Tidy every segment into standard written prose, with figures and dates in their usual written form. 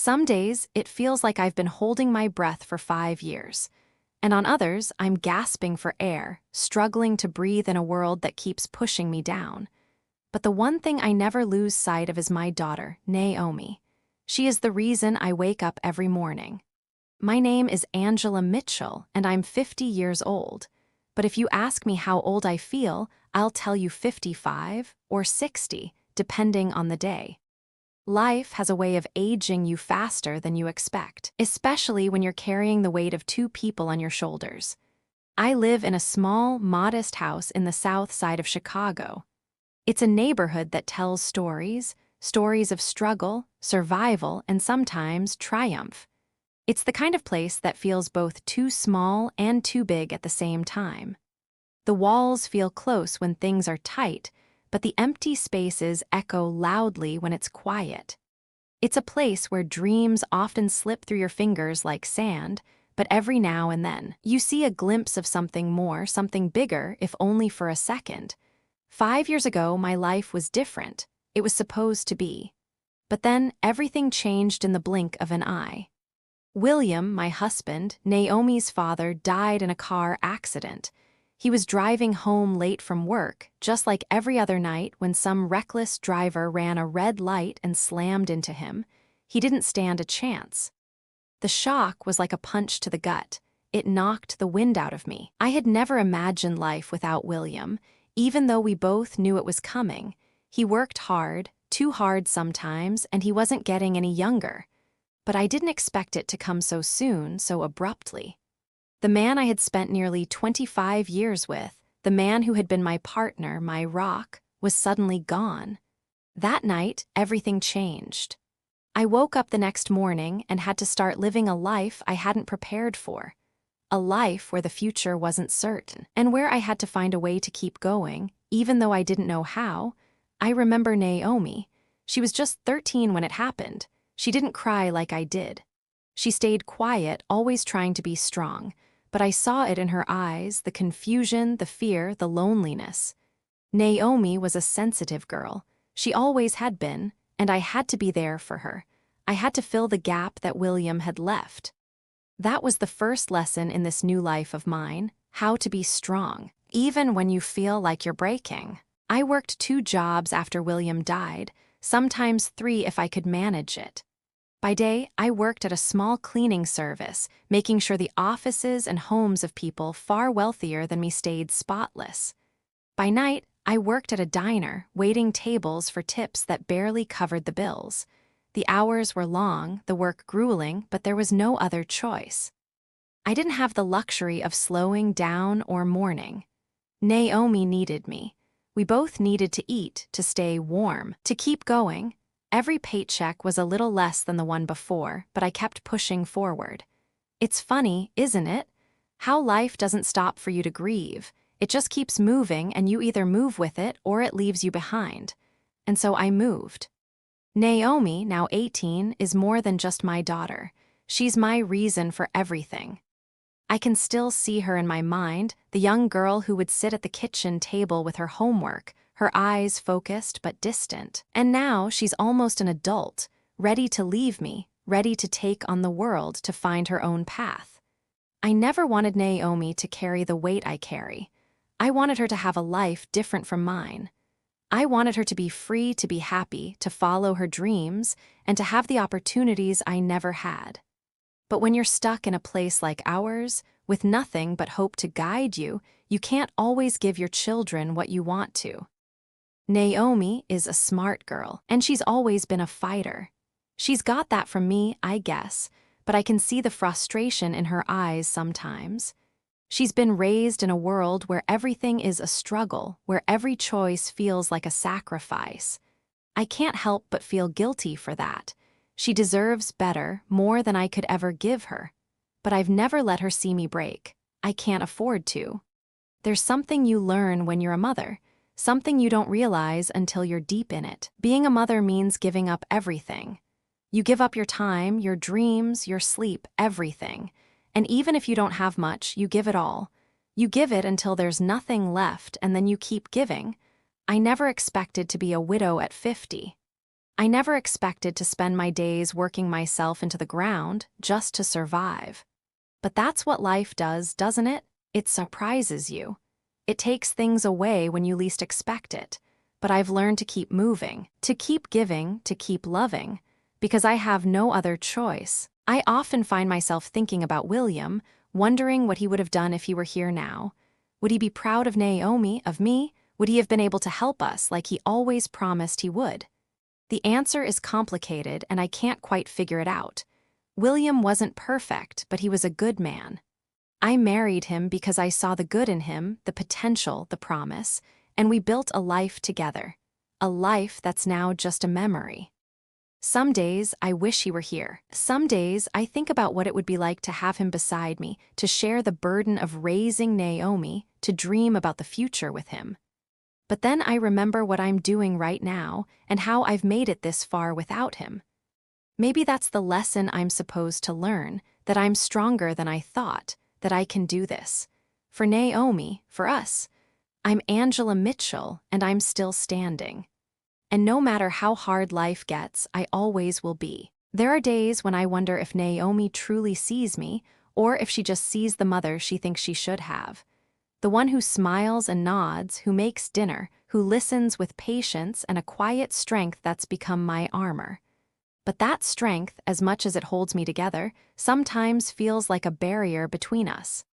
Some days, it feels like I've been holding my breath for 5 years. And on others, I'm gasping for air, struggling to breathe in a world that keeps pushing me down. But the one thing I never lose sight of is my daughter, Naomi. She is the reason I wake up every morning. My name is Angela Mitchell, and I'm 50 years old. But if you ask me how old I feel, I'll tell you 55 or 60, depending on the day. Life has a way of aging you faster than you expect, especially when you're carrying the weight of two people on your shoulders. I live in a small, modest house in the south side of Chicago. It's a neighborhood that tells stories of struggle, survival, and sometimes triumph. It's the kind of place that feels both too small and too big at the same time. The walls feel close when things are tight, but the empty spaces echo loudly when it's quiet. It's a place where dreams often slip through your fingers like sand, but every now and then, you see a glimpse of something more, something bigger, if only for a second. 5 years ago, my life was different. It was supposed to be. But then, everything changed in the blink of an eye. William, my husband, Naomi's father, died in a car accident. He was driving home late from work, just like every other night when some reckless driver ran a red light and slammed into him. He didn't stand a chance. The shock was like a punch to the gut. It knocked the wind out of me. I had never imagined life without William, even though we both knew it was coming. He worked hard, too hard sometimes, and he wasn't getting any younger. But I didn't expect it to come so soon, so abruptly. The man I had spent nearly 25 years with, the man who had been my partner, my rock, was suddenly gone. That night, everything changed. I woke up the next morning and had to start living a life I hadn't prepared for. A life where the future wasn't certain, and where I had to find a way to keep going, even though I didn't know how. I remember Naomi. She was just 13 when it happened. She didn't cry like I did. She stayed quiet, always trying to be strong, but I saw it in her eyes, the confusion, the fear, the loneliness. Naomi was a sensitive girl. She always had been, and I had to be there for her. I had to fill the gap that William had left. That was the first lesson in this new life of mine, how to be strong, even when you feel like you're breaking. I worked 2 jobs after William died, sometimes 3 if I could manage it. By day, I worked at a small cleaning service, making sure the offices and homes of people far wealthier than me stayed spotless. By night, I worked at a diner, waiting tables for tips that barely covered the bills. The hours were long, the work grueling, but there was no other choice. I didn't have the luxury of slowing down or mourning. Naomi needed me. We both needed to eat, to stay warm, to keep going. Every paycheck was a little less than the one before, but I kept pushing forward. It's funny, isn't it? How life doesn't stop for you to grieve. It just keeps moving, and you either move with it or it leaves you behind. And so I moved. Naomi, now 18, is more than just my daughter. She's my reason for everything. I can still see her in my mind, the young girl who would sit at the kitchen table with her homework, her eyes focused but distant. And now she's almost an adult, ready to leave me, ready to take on the world to find her own path. I never wanted Naomi to carry the weight I carry. I wanted her to have a life different from mine. I wanted her to be free to be happy, to follow her dreams, and to have the opportunities I never had. But when you're stuck in a place like ours, with nothing but hope to guide you, you can't always give your children what you want to. Naomi is a smart girl, and she's always been a fighter. She's got that from me, I guess, but I can see the frustration in her eyes sometimes. She's been raised in a world where everything is a struggle, where every choice feels like a sacrifice. I can't help but feel guilty for that. She deserves better, more than I could ever give her. But I've never let her see me break. I can't afford to. There's something you learn when you're a mother, something you don't realize until you're deep in it. Being a mother means giving up everything. You give up your time, your dreams, your sleep, everything. And even if you don't have much, you give it all. You give it until there's nothing left, and then you keep giving. I never expected to be a widow at 50. I never expected to spend my days working myself into the ground just to survive. But that's what life does, doesn't it? It surprises you. It takes things away when you least expect it. But I've learned to keep moving, to keep giving, to keep loving, because I have no other choice. I often find myself thinking about William, wondering what he would have done if he were here now. Would he be proud of Naomi, of me? Would he have been able to help us like he always promised he would? The answer is complicated, and I can't quite figure it out. William wasn't perfect, but he was a good man. I married him because I saw the good in him, the potential, the promise, and we built a life together. A life that's now just a memory. Some days I wish he were here. Some days I think about what it would be like to have him beside me, to share the burden of raising Naomi, to dream about the future with him. But then I remember what I'm doing right now and how I've made it this far without him. Maybe that's the lesson I'm supposed to learn, that I'm stronger than I thought, that I can do this. For Naomi, for us, I'm Angela Mitchell and I'm still standing. And no matter how hard life gets, I always will be. There are days when I wonder if Naomi truly sees me, or if she just sees the mother she thinks she should have. The one who smiles and nods, who makes dinner, who listens with patience and a quiet strength that's become my armor. But that strength, as much as it holds me together, sometimes feels like a barrier between us.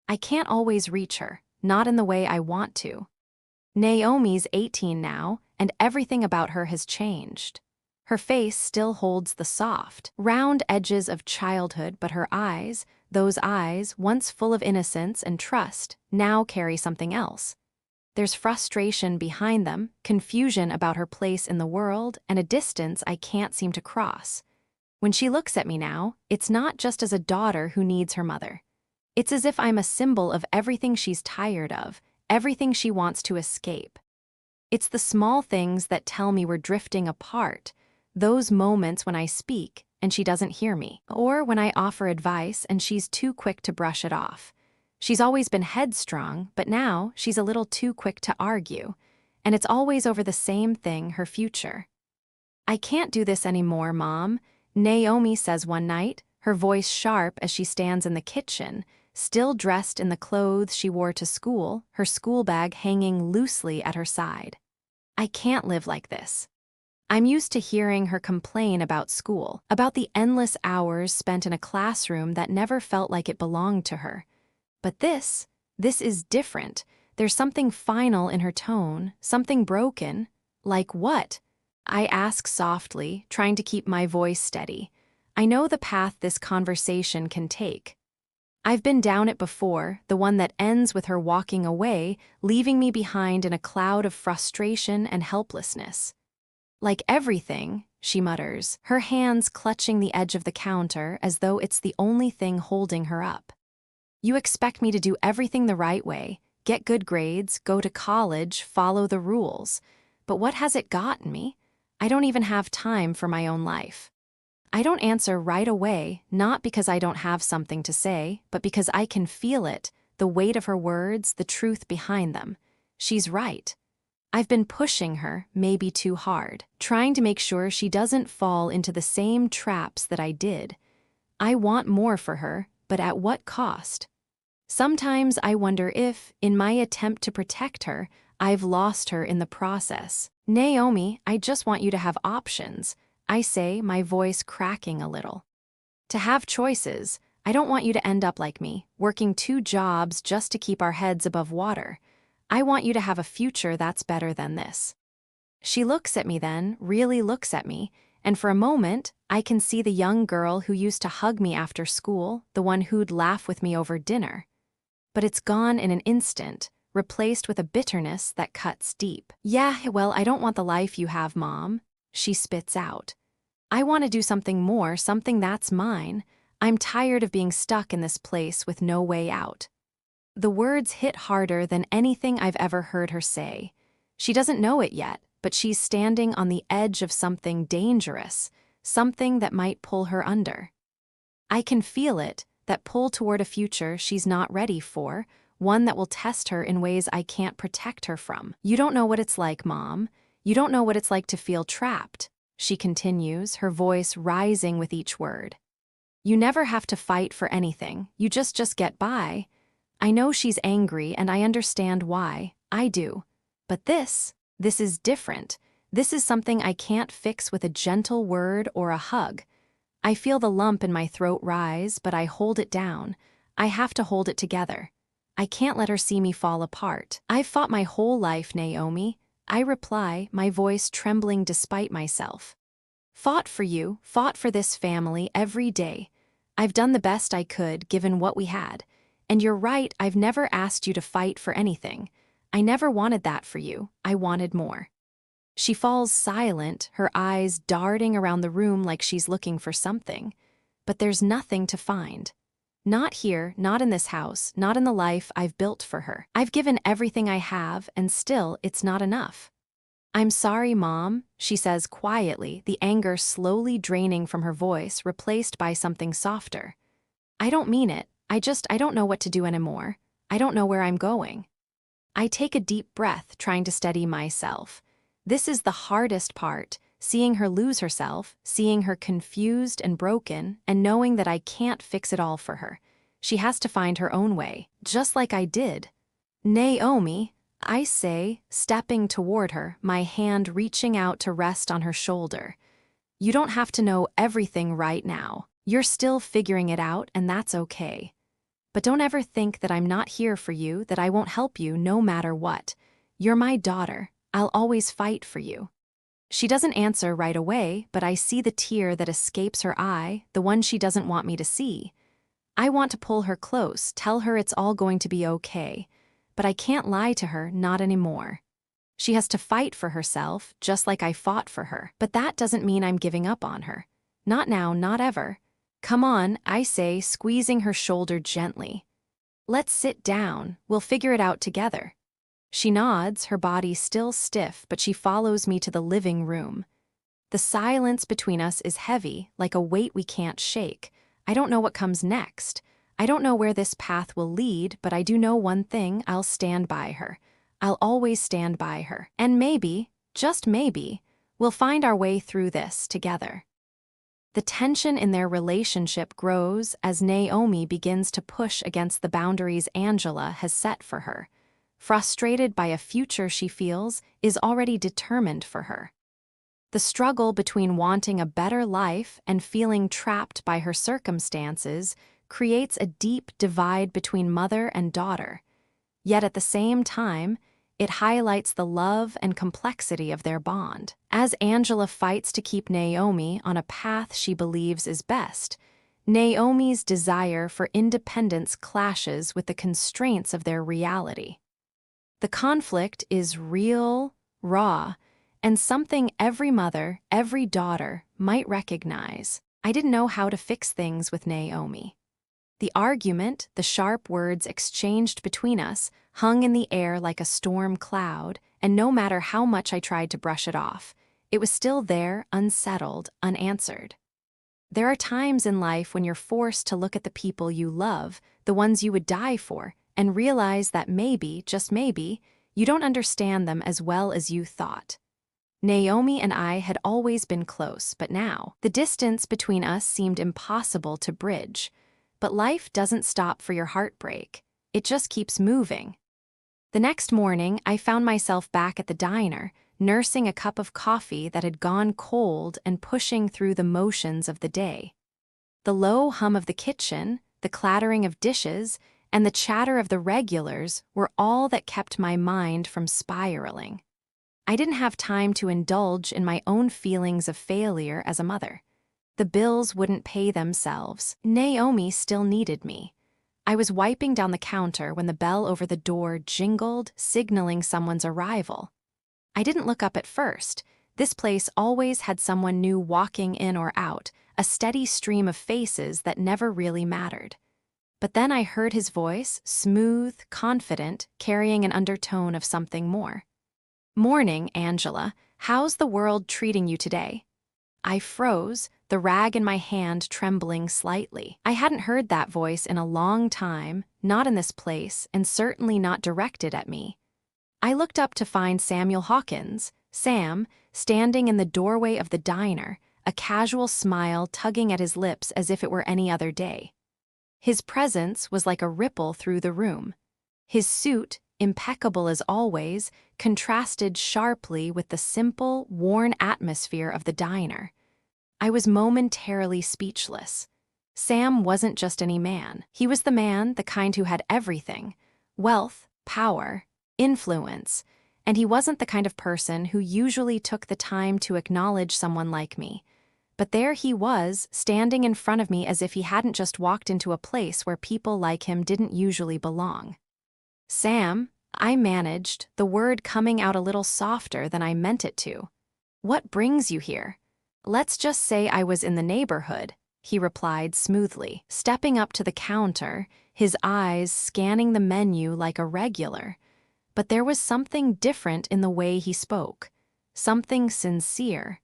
I can't always reach her, not in the way I want to. Naomi's 18 now, and everything about her has changed. Her face still holds the soft, round edges of childhood, but her eyes, those eyes, once full of innocence and trust, now carry something else. There's frustration behind them, confusion about her place in the world, and a distance I can't seem to cross. When she looks at me now, it's not just as a daughter who needs her mother. It's as if I'm a symbol of everything she's tired of, everything she wants to escape. It's the small things that tell me we're drifting apart, those moments when I speak and she doesn't hear me, or when I offer advice and she's too quick to brush it off. She's always been headstrong, but now she's a little too quick to argue, and it's always over the same thing, her future. "I can't do this anymore, Mom," Naomi says one night, her voice sharp as she stands in the kitchen, still dressed in the clothes she wore to school, her school bag hanging loosely at her side. "I can't live like this." I'm used to hearing her complain about school, about the endless hours spent in a classroom that never felt like it belonged to her. But this is different. There's something final in her tone, something broken. Like what? I ask softly, trying to keep my voice steady. I know the path this conversation can take. I've been down it before, the one that ends with her walking away, leaving me behind in a cloud of frustration and helplessness. "Like everything," she mutters, her hands clutching the edge of the counter as though it's the only thing holding her up. "You expect me to do everything the right way, get good grades, go to college, follow the rules. But what has it gotten me? I don't even have time for my own life." I don't answer right away, not because I don't have something to say, but because I can feel it, the weight of her words, the truth behind them. She's right. I've been pushing her, maybe too hard, trying to make sure she doesn't fall into the same traps that I did. I want more for her, but at what cost? Sometimes I wonder if, in my attempt to protect her, I've lost her in the process. "Naomi, I just want you to have options," I say, my voice cracking a little. "To have choices. I don't want you to end up like me, working 2 jobs just to keep our heads above water. I want you to have a future that's better than this." She looks at me then, really looks at me, and for a moment, I can see the young girl who used to hug me after school, the one who'd laugh with me over dinner. But it's gone in an instant, replaced with a bitterness that cuts deep. "Yeah, well, I don't want the life you have, Mom," she spits out. "I want to do something more, something that's mine. I'm tired of being stuck in this place with no way out." The words hit harder than anything I've ever heard her say. She doesn't know it yet, but she's standing on the edge of something dangerous, something that might pull her under. I can feel it, that pull toward a future she's not ready for, one that will test her in ways I can't protect her from. "You don't know what it's like, Mom. You don't know what it's like to feel trapped," she continues, her voice rising with each word. You never have to fight for anything, you just get by. I know she's angry and I understand why, I do. But this is different. This is something I can't fix with a gentle word or a hug. I feel the lump in my throat rise, but I hold it down. I have to hold it together. I can't let her see me fall apart. I've fought my whole life, Naomi. I reply, my voice trembling despite myself. Fought for you, fought for this family every day. I've done the best I could, given what we had. And you're right, I've never asked you to fight for anything. I never wanted that for you, I wanted more. She falls silent, her eyes darting around the room like she's looking for something. But there's nothing to find. Not here, not in this house, not in the life I've built for her. I've given everything I have, and still it's not enough. I'm sorry, Mom, she says quietly, the anger slowly draining from her voice, replaced by something softer. I don't mean it, I don't know what to do anymore. I don't know where I'm going. I take a deep breath, trying to steady myself. This is the hardest part, seeing her lose herself, seeing her confused and broken, and knowing that I can't fix it all for her. She has to find her own way, just like I did. Naomi, I say, stepping toward her, my hand reaching out to rest on her shoulder. You don't have to know everything right now. You're still figuring it out, and that's okay. But don't ever think that I'm not here for you, that I won't help you no matter what. You're my daughter. I'll always fight for you. She doesn't answer right away, but I see the tear that escapes her eye, the one she doesn't want me to see. I want to pull her close, tell her it's all going to be okay. But I can't lie to her, not anymore. She has to fight for herself, just like I fought for her. But that doesn't mean I'm giving up on her. Not now, not ever. Come on, I say, squeezing her shoulder gently. Let's sit down, we'll figure it out together. She nods, her body still stiff, but she follows me to the living room. The silence between us is heavy, like a weight we can't shake. I don't know what comes next. I don't know where this path will lead, but I do know one thing, I'll stand by her. I'll always stand by her. And maybe, just maybe, we'll find our way through this together. The tension in their relationship grows as Naomi begins to push against the boundaries Angela has set for her. Frustrated by a future she feels is already determined for her. The struggle between wanting a better life and feeling trapped by her circumstances creates a deep divide between mother and daughter. Yet at the same time, it highlights the love and complexity of their bond. As Angela fights to keep Naomi on a path she believes is best, Naomi's desire for independence clashes with the constraints of their reality. The conflict is real, raw, and something every mother, every daughter might recognize. I didn't know how to fix things with Naomi. The argument, the sharp words exchanged between us, hung in the air like a storm cloud, and no matter how much I tried to brush it off, it was still there, unsettled, unanswered. There are times in life when you're forced to look at the people you love, the ones you would die for, and realize that maybe, just maybe, you don't understand them as well as you thought. Naomi and I had always been close, but now, the distance between us seemed impossible to bridge. But life doesn't stop for your heartbreak. It just keeps moving. The next morning, I found myself back at the diner, nursing a cup of coffee that had gone cold and pushing through the motions of the day. The low hum of the kitchen, the clattering of dishes, and the chatter of the regulars were all that kept my mind from spiraling. I didn't have time to indulge in my own feelings of failure as a mother. The bills wouldn't pay themselves. Naomi still needed me. I was wiping down the counter when the bell over the door jingled, signaling someone's arrival. I didn't look up at first. This place always had someone new walking in or out, a steady stream of faces that never really mattered. But then I heard his voice, smooth, confident, carrying an undertone of something more. "Morning, Angela. How's the world treating you today?" I froze, the rag in my hand trembling slightly. I hadn't heard that voice in a long time, not in this place, and certainly not directed at me. I looked up to find Samuel Hawkins, Sam, standing in the doorway of the diner, a casual smile tugging at his lips as if it were any other day. His presence was like a ripple through the room. His suit, impeccable as always, contrasted sharply with the simple, worn atmosphere of the diner. I was momentarily speechless. Sam wasn't just any man. He was the man, the kind who had everything: wealth, power, influence, and he wasn't the kind of person who usually took the time to acknowledge someone like me. But there he was, standing in front of me as if he hadn't just walked into a place where people like him didn't usually belong. "Sam," I managed, the word coming out a little softer than I meant it to. "What brings you here?" "Let's just say I was in the neighborhood," he replied smoothly, stepping up to the counter, his eyes scanning the menu like a regular. But there was something different in the way he spoke, something sincere.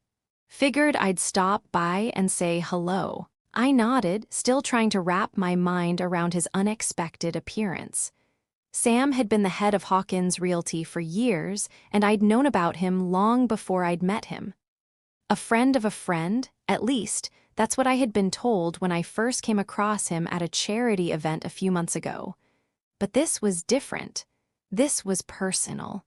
"Figured I'd stop by and say hello." I nodded, still trying to wrap my mind around his unexpected appearance. Sam had been the head of Hawkins Realty for years, and I'd known about him long before I'd met him. A friend of a friend, at least, that's what I had been told when I first came across him at a charity event a few months ago. But this was different. This was personal.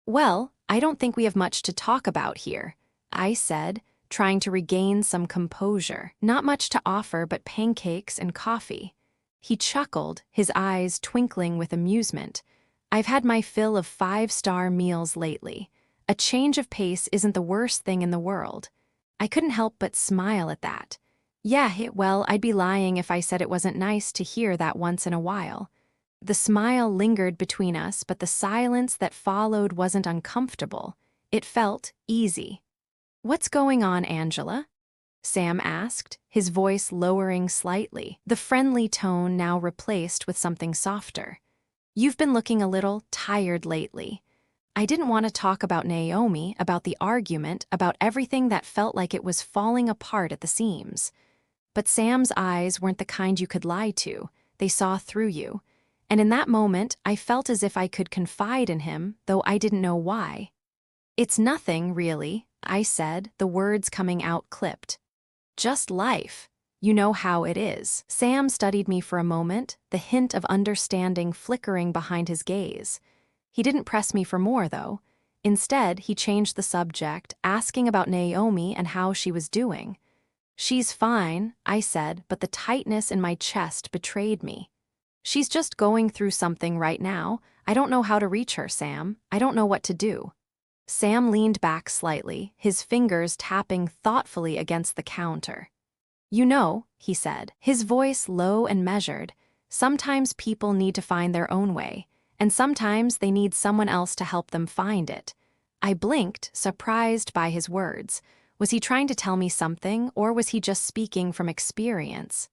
"Well, I don't think we have much to talk about here," I said, trying to regain some composure. "Not much to offer but pancakes and coffee." He chuckled, his eyes twinkling with amusement. "I've had my fill of five-star meals lately. A change of pace isn't the worst thing in the world." I couldn't help but smile at that. Well, I'd be lying if I said it wasn't nice to hear that once in a while. The smile lingered between us, but the silence that followed wasn't uncomfortable. It felt easy. "What's going on, Angela?" Sam asked, his voice lowering slightly, the friendly tone now replaced with something softer. "You've been looking a little tired lately." I didn't want to talk about Naomi, about the argument, about everything that felt like it was falling apart at the seams. But Sam's eyes weren't the kind you could lie to. They saw through you. And in that moment, I felt as if I could confide in him, though I didn't know why. "It's nothing, really," I said, the words coming out clipped. "Just life. You know how it is." Sam studied me for a moment, the hint of understanding flickering behind his gaze. He didn't press me for more, though. Instead, he changed the subject, asking about Naomi and how she was doing. "She's fine," I said, but the tightness in my chest betrayed me. "She's just going through something right now. I don't know how to reach her, Sam. I don't know what to do." Sam leaned back slightly, his fingers tapping thoughtfully against the counter. "You know," he said, his voice low and measured, "sometimes people need to find their own way, and sometimes they need someone else to help them find it." I blinked, surprised by his words. Was he trying to tell me something, or was he just speaking from experience?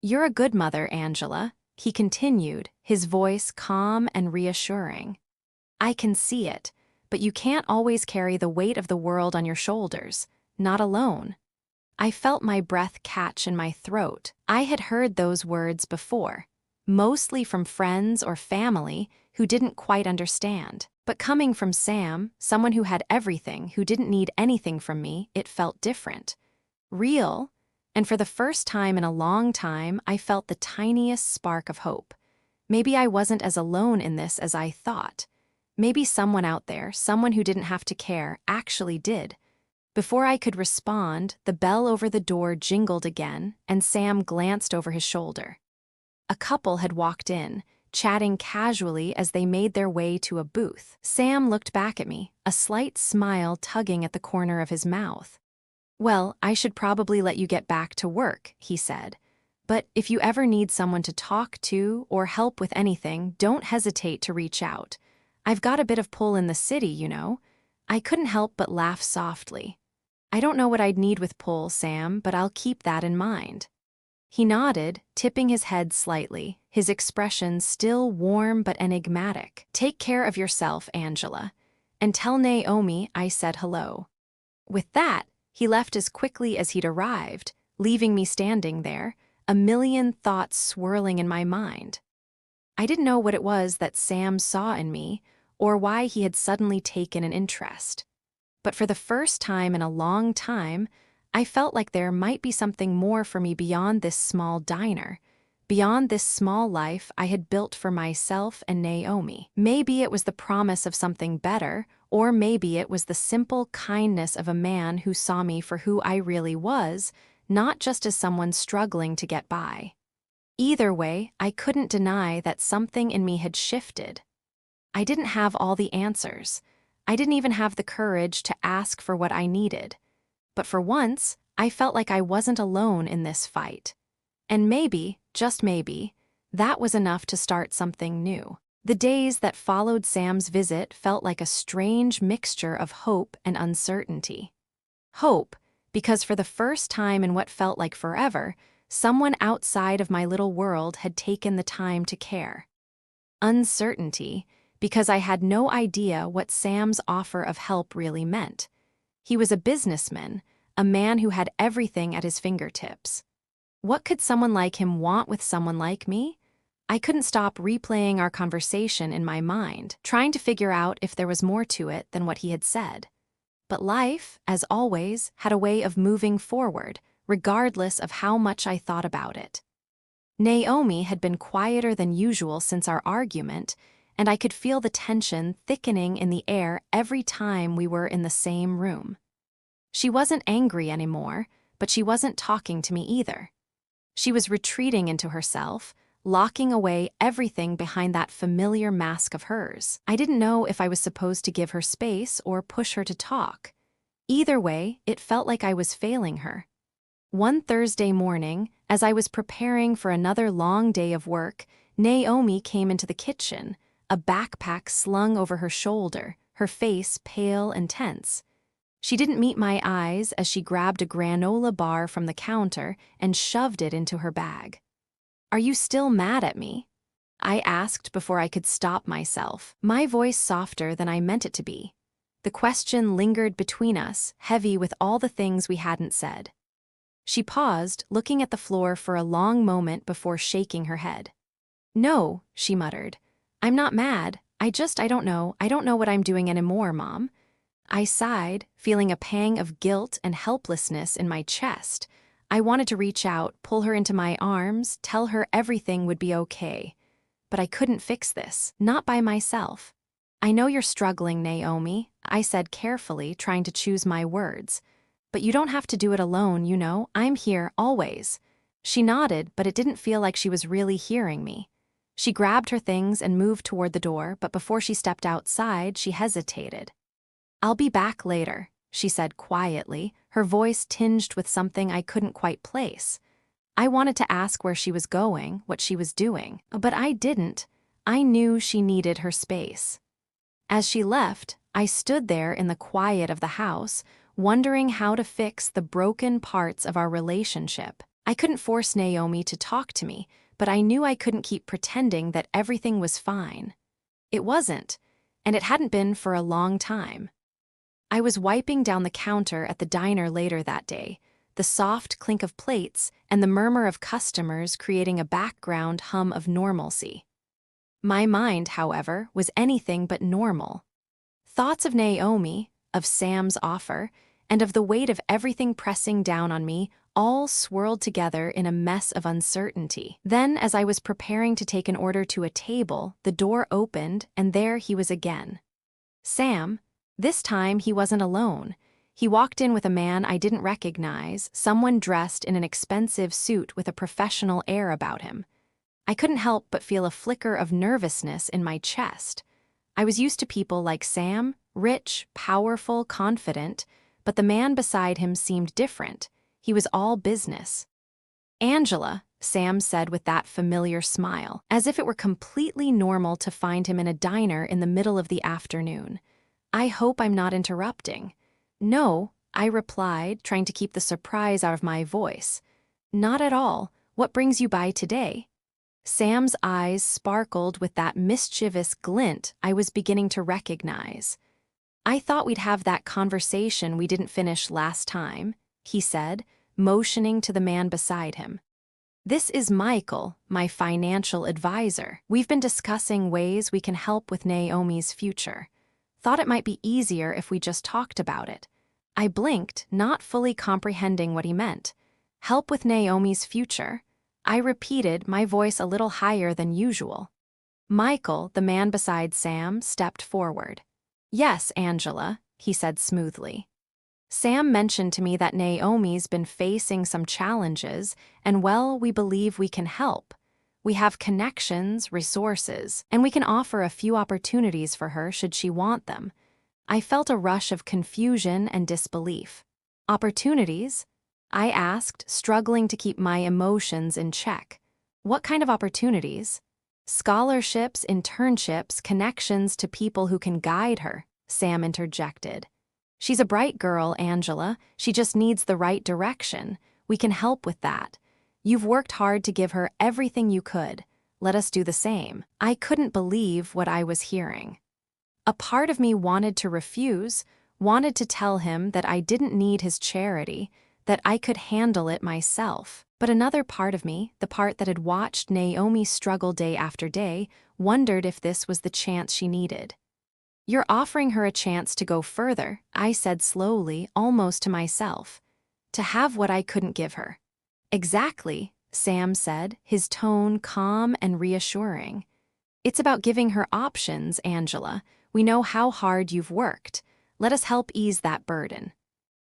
"You're a good mother, Angela," he continued, his voice calm and reassuring. "I can see it. But you can't always carry the weight of the world on your shoulders, not alone." I felt my breath catch in my throat. I had heard those words before, mostly from friends or family who didn't quite understand. But coming from Sam, someone who had everything, who didn't need anything from me, it felt different. Real, and for the first time in a long time, I felt the tiniest spark of hope. Maybe I wasn't as alone in this as I thought. Maybe someone out there, someone who didn't have to care, actually did. Before I could respond, the bell over the door jingled again, and Sam glanced over his shoulder. A couple had walked in, chatting casually as they made their way to a booth. Sam looked back at me, a slight smile tugging at the corner of his mouth. "Well, I should probably let you get back to work," he said. "But if you ever need someone to talk to or help with anything, don't hesitate to reach out. I've got a bit of pull in the city, you know." I couldn't help but laugh softly. "I don't know what I'd need with pull, Sam, but I'll keep that in mind." He nodded, tipping his head slightly, his expression still warm but enigmatic. "Take care of yourself, Angela. And tell Naomi I said hello." With that, he left as quickly as he'd arrived, leaving me standing there, a million thoughts swirling in my mind. I didn't know what it was that Sam saw in me, or why he had suddenly taken an interest. But for the first time in a long time, I felt like there might be something more for me beyond this small diner, beyond this small life I had built for myself and Naomi. Maybe it was the promise of something better, or maybe it was the simple kindness of a man who saw me for who I really was, not just as someone struggling to get by. Either way, I couldn't deny that something in me had shifted. I didn't have all the answers. I didn't even have the courage to ask for what I needed. But for once, I felt like I wasn't alone in this fight. And maybe, just maybe, that was enough to start something new. The days that followed Sam's visit felt like a strange mixture of hope and uncertainty. Hope, because for the first time in what felt like forever, someone outside of my little world had taken the time to care. Uncertainty, because I had no idea what Sam's offer of help really meant. He was a businessman, a man who had everything at his fingertips. What could someone like him want with someone like me? I couldn't stop replaying our conversation in my mind, trying to figure out if there was more to it than what he had said. But life, as always, had a way of moving forward, regardless of how much I thought about it. Naomi had been quieter than usual since our argument, and I could feel the tension thickening in the air every time we were in the same room. She wasn't angry anymore, but she wasn't talking to me either. She was retreating into herself, locking away everything behind that familiar mask of hers. I didn't know if I was supposed to give her space or push her to talk. Either way, it felt like I was failing her. One Thursday morning, as I was preparing for another long day of work, Naomi came into the kitchen, a backpack slung over her shoulder, her face pale and tense. She didn't meet my eyes as she grabbed a granola bar from the counter and shoved it into her bag. "Are you still mad at me?" I asked before I could stop myself, my voice softer than I meant it to be. The question lingered between us, heavy with all the things we hadn't said. She paused, looking at the floor for a long moment before shaking her head. "No," she muttered. "I'm not mad. I don't know. I don't know what I'm doing anymore, Mom." I sighed, feeling a pang of guilt and helplessness in my chest. I wanted to reach out, pull her into my arms, tell her everything would be okay. But I couldn't fix this, not by myself. "I know you're struggling, Naomi," I said carefully, trying to choose my words. "But you don't have to do it alone, you know. I'm here, always." She nodded, but it didn't feel like she was really hearing me. She grabbed her things and moved toward the door, but before she stepped outside, she hesitated. "I'll be back later," she said quietly, her voice tinged with something I couldn't quite place. I wanted to ask where she was going, what she was doing, but I didn't. I knew she needed her space. As she left, I stood there in the quiet of the house, wondering how to fix the broken parts of our relationship. I couldn't force Naomi to talk to me, but I knew I couldn't keep pretending that everything was fine. It wasn't, and it hadn't been for a long time. I was wiping down the counter at the diner later that day, the soft clink of plates and the murmur of customers creating a background hum of normalcy. My mind, however, was anything but normal. Thoughts of Naomi, of Sam's offer, and of the weight of everything pressing down on me all swirled together in a mess of uncertainty. Then, as I was preparing to take an order to a table, the door opened, and there he was again. Sam. This time, he wasn't alone. He walked in with a man I didn't recognize, someone dressed in an expensive suit with a professional air about him. I couldn't help but feel a flicker of nervousness in my chest. I was used to people like Sam, rich, powerful, confident, but the man beside him seemed different. He was all business. "Angela," Sam said with that familiar smile, as if it were completely normal to find him in a diner in the middle of the afternoon. "I hope I'm not interrupting." "No," I replied, trying to keep the surprise out of my voice. "Not at all. What brings you by today?" Sam's eyes sparkled with that mischievous glint I was beginning to recognize. "I thought we'd have that conversation we didn't finish last time," he said, motioning to the man beside him. "This is Michael, my financial advisor. We've been discussing ways we can help with Naomi's future." Thought it might be easier if we just talked about it. I blinked, not fully comprehending what he meant. Help with Naomi's future. I repeated, my voice a little higher than usual. Michael, the man beside Sam, stepped forward. Yes, Angela, he said smoothly. Sam mentioned to me that Naomi's been facing some challenges, and well, we believe we can help. We have connections, resources, and we can offer a few opportunities for her should she want them. I felt a rush of confusion and disbelief. Opportunities? I asked, struggling to keep my emotions in check. What kind of opportunities? Scholarships, internships, connections to people who can guide her, Sam interjected. She's a bright girl, Angela. She just needs the right direction. We can help with that. You've worked hard to give her everything you could. Let us do the same. I couldn't believe what I was hearing. A part of me wanted to refuse, wanted to tell him that I didn't need his charity, that I could handle it myself. But another part of me, the part that had watched Naomi struggle day after day, wondered if this was the chance she needed. You're offering her a chance to go further, I said slowly, almost to myself. To have what I couldn't give her. Exactly, Sam said, his tone calm and reassuring. It's about giving her options, Angela. We know how hard you've worked. Let us help ease that burden.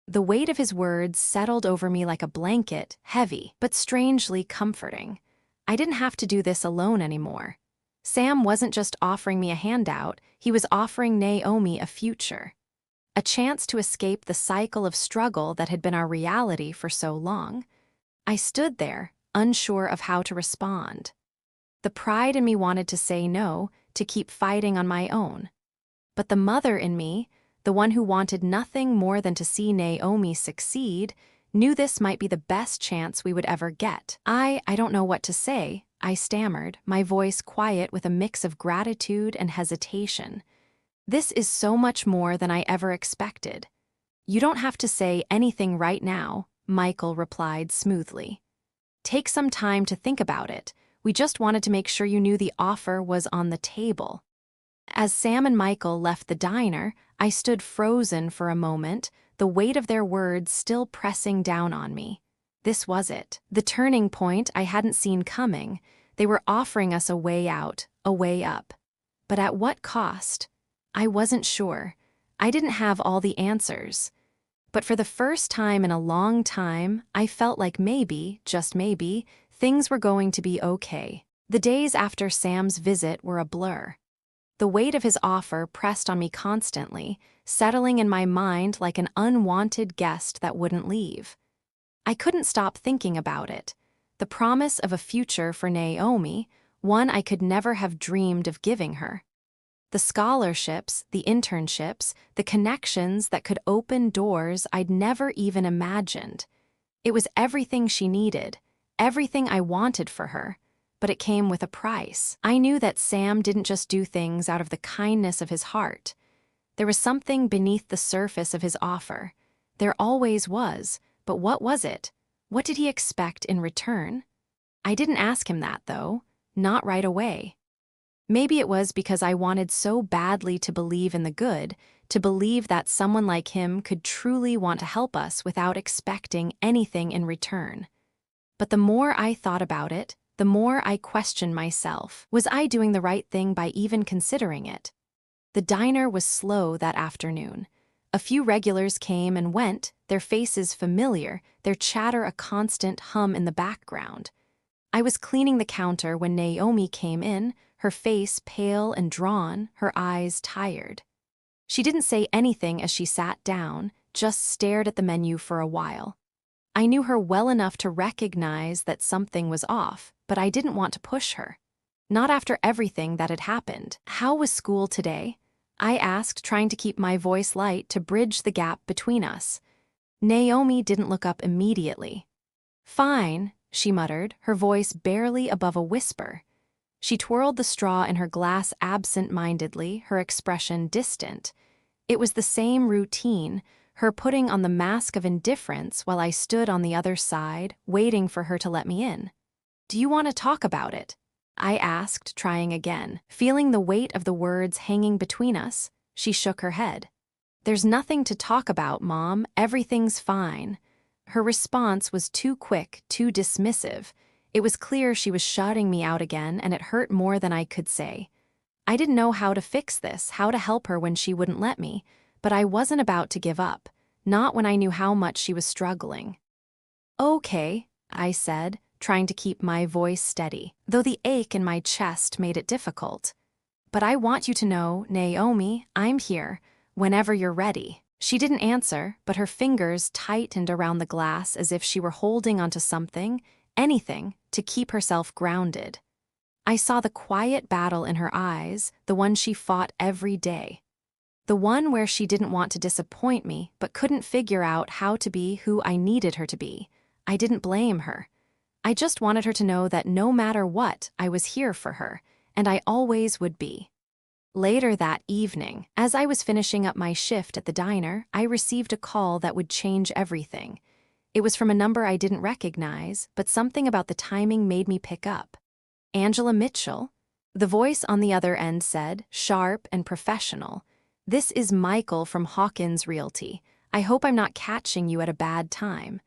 The weight of his words settled over me like a blanket, heavy, but strangely comforting. I didn't have to do this alone anymore. Sam wasn't just offering me a handout, he was offering Naomi a future. A chance to escape the cycle of struggle that had been our reality for so long. I stood there, unsure of how to respond. The pride in me wanted to say no, to keep fighting on my own. But the mother in me, the one who wanted nothing more than to see Naomi succeed, knew this might be the best chance we would ever get. I don't know what to say, I stammered, my voice quiet with a mix of gratitude and hesitation. This is so much more than I ever expected. You don't have to say anything right now, Michael replied smoothly. Take some time to think about it. We just wanted to make sure you knew the offer was on the table. As Sam and Michael left the diner, I stood frozen for a moment, the weight of their words still pressing down on me. This was it, the turning point I hadn't seen coming. They were offering us a way out, a way up. But at what cost? I wasn't sure. I didn't have all the answers. But for the first time in a long time, I felt like maybe, just maybe, things were going to be okay. The days after Sam's visit were a blur. The weight of his offer pressed on me constantly, settling in my mind like an unwanted guest that wouldn't leave. I couldn't stop thinking about it. The promise of a future for Naomi, one I could never have dreamed of giving her. The scholarships, the internships, the connections that could open doors I'd never even imagined. It was everything she needed, everything I wanted for her. But it came with a price. I knew that Sam didn't just do things out of the kindness of his heart. There was something beneath the surface of his offer. There always was, but what was it? What did he expect in return? I didn't ask him that, though, not right away. Maybe it was because I wanted so badly to believe in the good, to believe that someone like him could truly want to help us without expecting anything in return. But the more I thought about it, the more I questioned myself. Was I doing the right thing by even considering it? The diner was slow that afternoon. A few regulars came and went, their faces familiar, their chatter a constant hum in the background. I was cleaning the counter when Naomi came in, her face pale and drawn, her eyes tired. She didn't say anything as she sat down, just stared at the menu for a while. I knew her well enough to recognize that something was off, but I didn't want to push her. Not after everything that had happened. How was school today? I asked, trying to keep my voice light to bridge the gap between us. Naomi didn't look up immediately. Fine, she muttered, her voice barely above a whisper. She twirled the straw in her glass absent-mindedly, her expression distant. It was the same routine, her putting on the mask of indifference while I stood on the other side, waiting for her to let me in. Do you want to talk about it? I asked, trying again, feeling the weight of the words hanging between us. She shook her head. "There's nothing to talk about, Mom. Everything's fine." Her response was too quick, too dismissive. It was clear she was shutting me out again, and it hurt more than I could say. I didn't know how to fix this, how to help her when she wouldn't let me, but I wasn't about to give up, not when I knew how much she was struggling. "Okay," I said, trying to keep my voice steady, though the ache in my chest made it difficult. "But I want you to know, Naomi, I'm here, whenever you're ready." She didn't answer, but her fingers tightened around the glass as if she were holding onto something, anything, to keep herself grounded. I saw the quiet battle in her eyes, the one she fought every day. The one where she didn't want to disappoint me, but couldn't figure out how to be who I needed her to be. I didn't blame her. I just wanted her to know that no matter what, I was here for her, and I always would be. Later that evening, as I was finishing up my shift at the diner, I received a call that would change everything. It was from a number I didn't recognize, but something about the timing made me pick up. "Angela Mitchell?" The voice on the other end said, sharp and professional. "This is Michael from Hawkins Realty. I hope I'm not catching you at a bad time."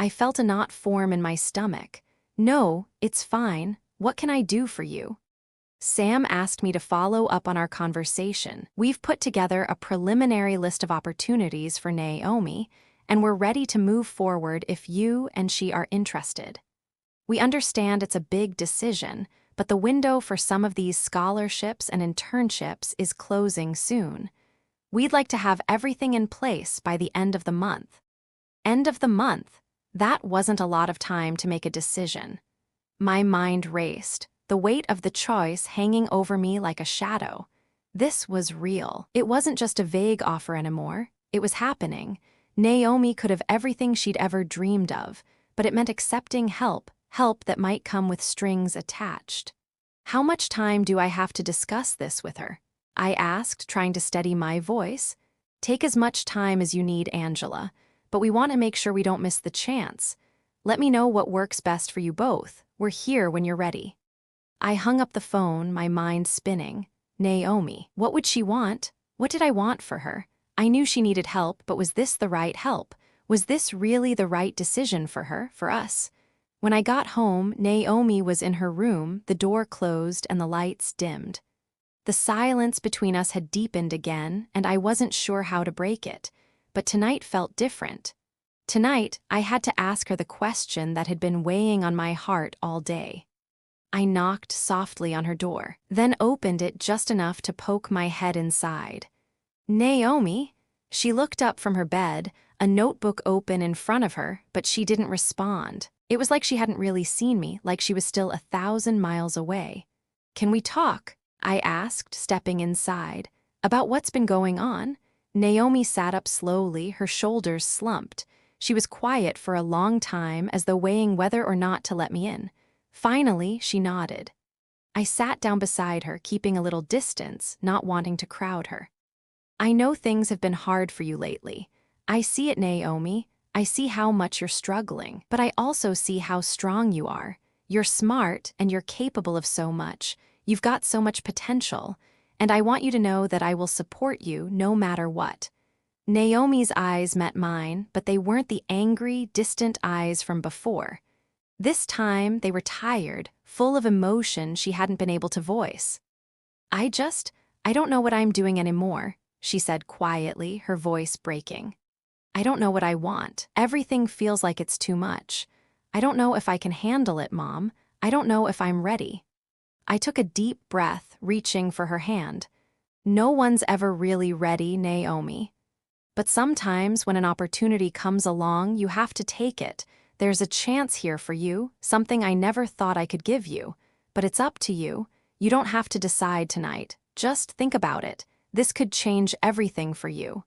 I felt a knot form in my stomach. "No, it's fine. What can I do for you?" "Sam asked me to follow up on our conversation. We've put together a preliminary list of opportunities for Naomi, and we're ready to move forward if you and she are interested. We understand it's a big decision, but the window for some of these scholarships and internships is closing soon. We'd like to have everything in place by the end of the month." End of the month? That wasn't a lot of time to make a decision. My mind raced, the weight of the choice hanging over me like a shadow. This was real. It wasn't just a vague offer anymore. It was happening. Naomi could have everything she'd ever dreamed of, but it meant accepting help that might come with strings attached. "How much time do I have to discuss this with her?" I asked, trying to steady my voice. "Take as much time as you need, Angela, but we want to make sure we don't miss the chance. Let me know what works best for you both. We're here when you're ready." I hung up the phone, my mind spinning. Naomi. What would she want? What did I want for her? I knew she needed help, but was this the right help? Was this really the right decision for her, for us? When I got home, Naomi was in her room, the door closed and the lights dimmed. The silence between us had deepened again, and I wasn't sure how to break it. But tonight felt different. Tonight, I had to ask her the question that had been weighing on my heart all day. I knocked softly on her door, then opened it just enough to poke my head inside. "Naomi?" She looked up from her bed, a notebook open in front of her, but she didn't respond. It was like she hadn't really seen me, like she was still 1,000 miles away. "Can we talk?" I asked, stepping inside. "About what's been going on?" Naomi sat up slowly, her shoulders slumped. She was quiet for a long time, as though weighing whether or not to let me in. Finally, she nodded. I sat down beside her, keeping a little distance, not wanting to crowd her. "I know things have been hard for you lately. I see it, Naomi. I see how much you're struggling, but I also see how strong you are. You're smart and you're capable of so much. You've got so much potential, and I want you to know that I will support you no matter what." Naomi's eyes met mine, but they weren't the angry, distant eyes from before. This time, they were tired, full of emotion she hadn't been able to voice. I don't know what I'm doing anymore," she said quietly, her voice breaking. "I don't know what I want. Everything feels like it's too much. I don't know if I can handle it, Mom. I don't know if I'm ready." I took a deep breath, reaching for her hand. "No one's ever really ready, Naomi. But sometimes when an opportunity comes along, you have to take it. There's a chance here for you, something I never thought I could give you. But it's up to you. You don't have to decide tonight. Just think about it. This could change everything for you."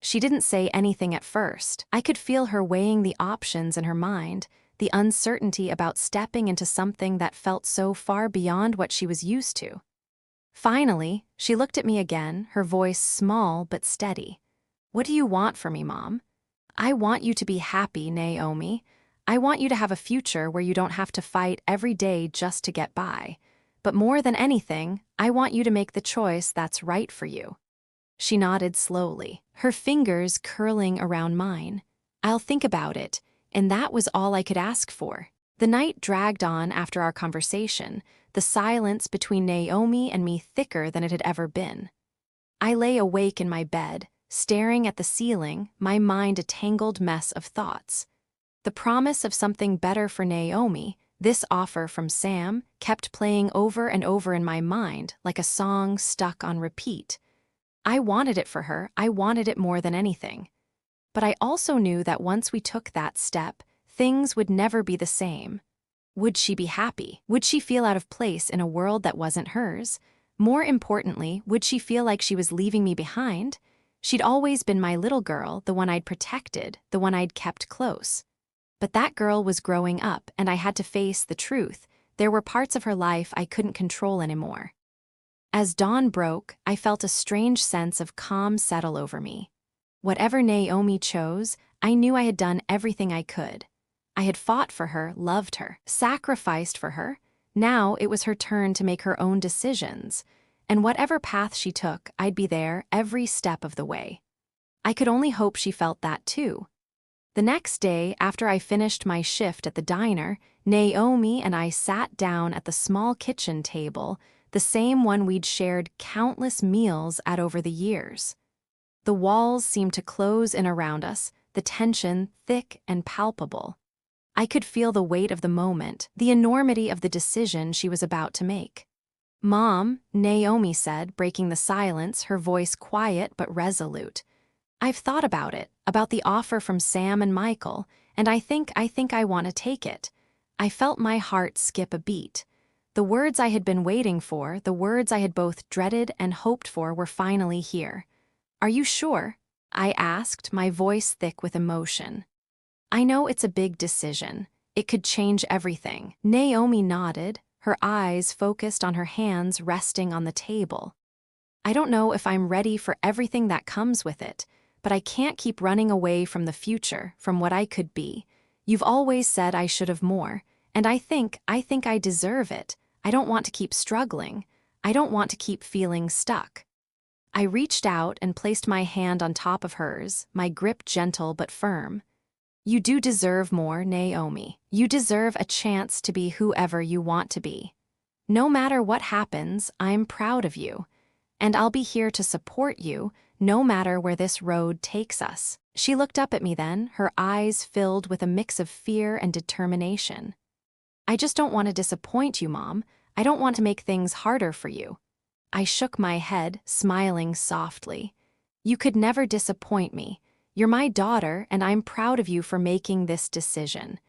She didn't say anything at first. I could feel her weighing the options in her mind, the uncertainty about stepping into something that felt so far beyond what she was used to. Finally, she looked at me again, her voice small but steady. "What do you want from me, Mom?" "I want you to be happy, Naomi. I want you to have a future where you don't have to fight every day just to get by. But more than anything, I want you to make the choice that's right for you." She nodded slowly, her fingers curling around mine. "I'll think about it," and that was all I could ask for. The night dragged on after our conversation, the silence between Naomi and me thicker than it had ever been. I lay awake in my bed, staring at the ceiling, my mind a tangled mess of thoughts. The promise of something better for Naomi, this offer from Sam, kept playing over and over in my mind like a song stuck on repeat. I wanted it for her, I wanted it more than anything. But I also knew that once we took that step, things would never be the same. Would she be happy? Would she feel out of place in a world that wasn't hers? More importantly, would she feel like she was leaving me behind? She'd always been my little girl, the one I'd protected, the one I'd kept close. But that girl was growing up, and I had to face the truth. There were parts of her life I couldn't control anymore. As dawn broke, I felt a strange sense of calm settle over me. Whatever Naomi chose, I knew I had done everything I could. I had fought for her, loved her, sacrificed for her. Now it was her turn to make her own decisions. And whatever path she took, I'd be there every step of the way. I could only hope she felt that too. The next day, after I finished my shift at the diner, Naomi and I sat down at the small kitchen table, the same one we'd shared countless meals at over the years. The walls seemed to close in around us, the tension thick and palpable. I could feel the weight of the moment, the enormity of the decision she was about to make. "Mom," Naomi said, breaking the silence, her voice quiet but resolute. "I've thought about it, about the offer from Sam and Michael, and I think I want to take it." I felt my heart skip a beat. The words I had been waiting for, the words I had both dreaded and hoped for, were finally here. "Are you sure?" I asked, my voice thick with emotion. "I know it's a big decision. It could change everything." Naomi nodded, her eyes focused on her hands resting on the table. "I don't know if I'm ready for everything that comes with it, but I can't keep running away from the future, from what I could be. You've always said I should have more, and I think I deserve it. I don't want to keep struggling. I don't want to keep feeling stuck." I reached out and placed my hand on top of hers, my grip gentle but firm. "You do deserve more, Naomi. You deserve a chance to be whoever you want to be. No matter what happens, I'm proud of you. And I'll be here to support you, no matter where this road takes us." She looked up at me then, her eyes filled with a mix of fear and determination. "I just don't want to disappoint you, Mom. I don't want to make things harder for you." I shook my head, smiling softly. "You could never disappoint me. You're my daughter, and I'm proud of you for making this decision.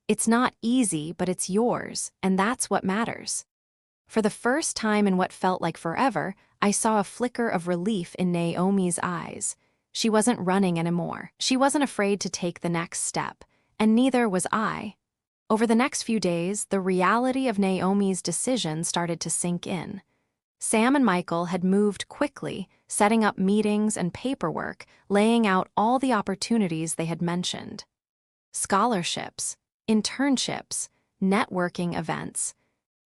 It's not easy, but it's yours, and that's what matters." For the first time in what felt like forever, I saw a flicker of relief in Naomi's eyes. She wasn't running anymore. She wasn't afraid to take the next step, and neither was I. Over the next few days, the reality of Naomi's decision started to sink in. Sam and Michael had moved quickly, setting up meetings and paperwork, laying out all the opportunities they had mentioned. Scholarships, internships, networking events.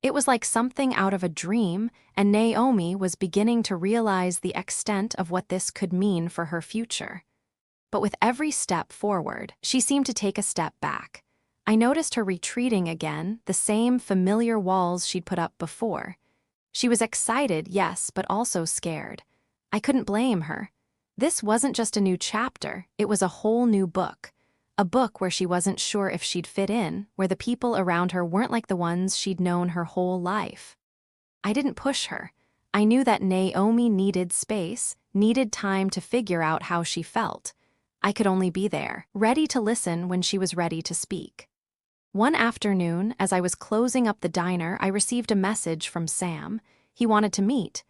It was like something out of a dream, and Naomi was beginning to realize the extent of what this could mean for her future. But with every step forward, she seemed to take a step back. I noticed her retreating again, the same familiar walls she'd put up before. She was excited, yes, but also scared. I couldn't blame her. This wasn't just a new chapter, it was a whole new book. A book where she wasn't sure if she'd fit in, where the people around her weren't like the ones she'd known her whole life. I didn't push her. I knew that Naomi needed space, needed time to figure out how she felt. I could only be there, ready to listen when she was ready to speak. One afternoon, as I was closing up the diner, I received a message from Sam. He wanted to meet.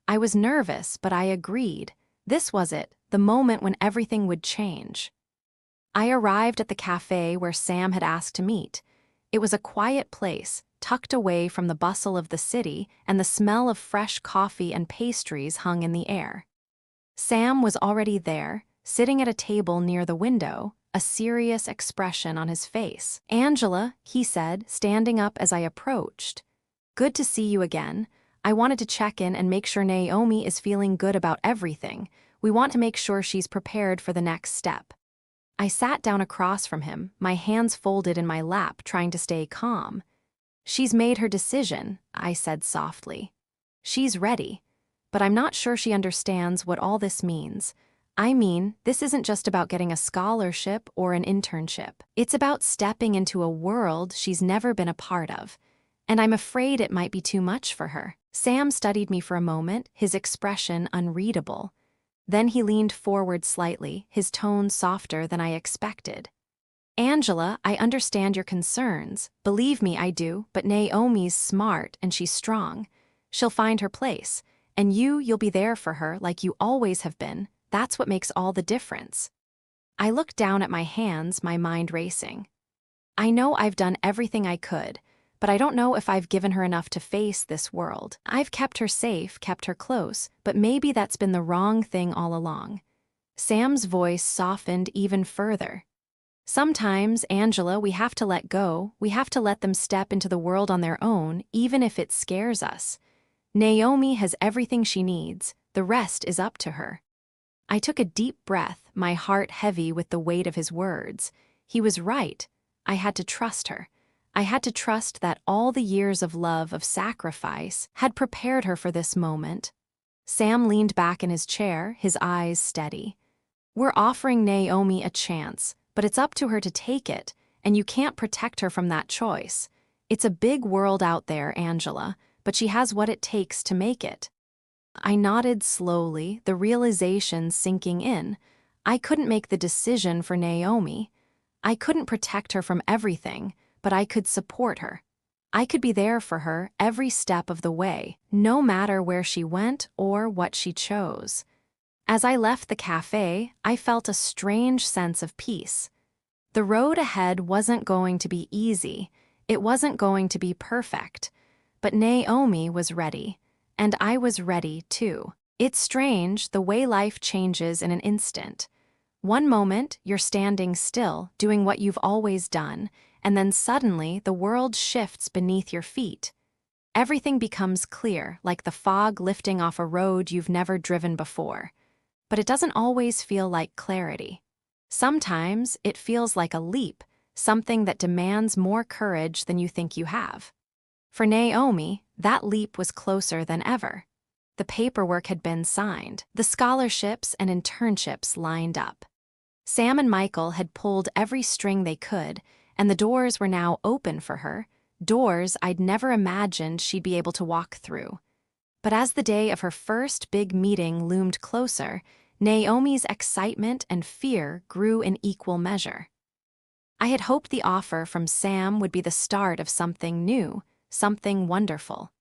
I was nervous, but I agreed. This was it, the moment when everything would change. I arrived at the cafe where Sam had asked to meet. It was a quiet place, tucked away from the bustle of the city, and the smell of fresh coffee and pastries hung in the air. Sam was already there, sitting at a table near the window, a serious expression on his face. "Angela," he said, standing up as I approached. "Good to see you again. I wanted to check in and make sure Naomi is feeling good about everything. We want to make sure she's prepared for the next step. I sat down across from him, my hands folded in my lap, trying to stay calm. She's made her decision, I said softly. She's ready. But I'm not sure she understands what all this means. I mean, this isn't just about getting a scholarship or an internship. It's about stepping into a world she's never been a part of. And I'm afraid it might be too much for her. Sam studied me for a moment, his expression unreadable. Then he leaned forward slightly, his tone softer than I expected. Angela, I understand your concerns. Believe me, I do, but Naomi's smart and she's strong. She'll find her place. And you'll be there for her like you always have been. That's what makes all the difference. I looked down at my hands, my mind racing. I know I've done everything I could, but I don't know if I've given her enough to face this world. I've kept her safe, kept her close, but maybe that's been the wrong thing all along. Sam's voice softened even further. Sometimes, Angela, we have to let go. We have to let them step into the world on their own, even if it scares us. Naomi has everything she needs. The rest is up to her. I took a deep breath, my heart heavy with the weight of his words. He was right. I had to trust her. I had to trust that all the years of love, of sacrifice, had prepared her for this moment. Sam leaned back in his chair, his eyes steady. We're offering Naomi a chance, but it's up to her to take it, and you can't protect her from that choice. It's a big world out there, Angela, but she has what it takes to make it. I nodded slowly, the realization sinking in. I couldn't make the decision for Naomi. I couldn't protect her from everything, but I could support her. I could be there for her every step of the way, no matter where she went or what she chose. As I left the cafe, I felt a strange sense of peace. The road ahead wasn't going to be easy. It wasn't going to be perfect. But Naomi was ready, and I was ready too. It's strange the way life changes in an instant. One moment, you're standing still, doing what you've always done, and then suddenly the world shifts beneath your feet. Everything becomes clear, like the fog lifting off a road you've never driven before. But it doesn't always feel like clarity. Sometimes it feels like a leap, something that demands more courage than you think you have. For Naomi, that leap was closer than ever. The paperwork had been signed. The scholarships and internships lined up. Sam and Michael had pulled every string they could, and the doors were now open for her, doors I'd never imagined she'd be able to walk through. But as the day of her first big meeting loomed closer, Naomi's excitement and fear grew in equal measure. I had hoped the offer from Sam would be the start of something new, something wonderful.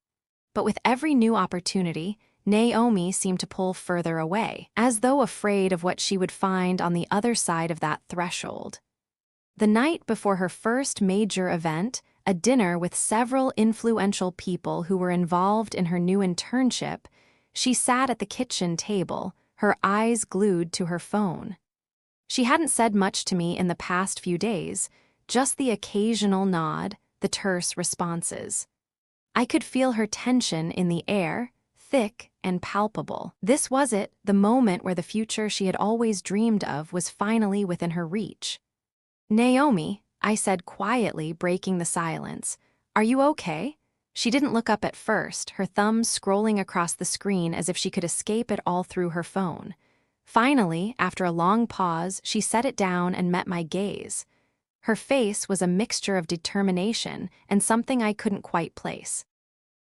But with every new opportunity, Naomi seemed to pull further away, as though afraid of what she would find on the other side of that threshold. The night before her first major event, a dinner with several influential people who were involved in her new internship, she sat at the kitchen table, her eyes glued to her phone. She hadn't said much to me in the past few days, just the occasional nod, the terse responses. I could feel her tension in the air, thick and palpable. This was it, the moment where the future she had always dreamed of was finally within her reach. Naomi, I said quietly, breaking the silence, are you okay? She didn't look up at first, her thumbs scrolling across the screen as if she could escape it all through her phone. Finally, after a long pause, she set it down and met my gaze. Her face was a mixture of determination and something I couldn't quite place.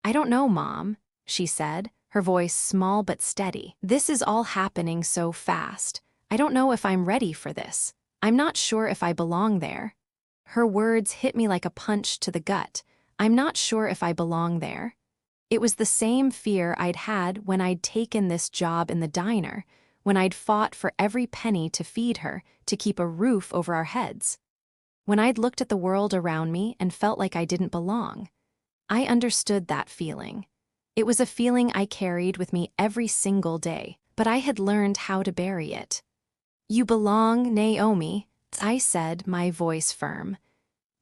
I don't know, Mom, she said, her voice small but steady. This is all happening so fast. I don't know if I'm ready for this. I'm not sure if I belong there. Her words hit me like a punch to the gut. I'm not sure if I belong there. It was the same fear I'd had when I'd taken this job in the diner, when I'd fought for every penny to feed her, to keep a roof over our heads. When I'd looked at the world around me and felt like I didn't belong. I understood that feeling. It was a feeling I carried with me every single day, but I had learned how to bury it. You belong, Naomi, I said, my voice firm.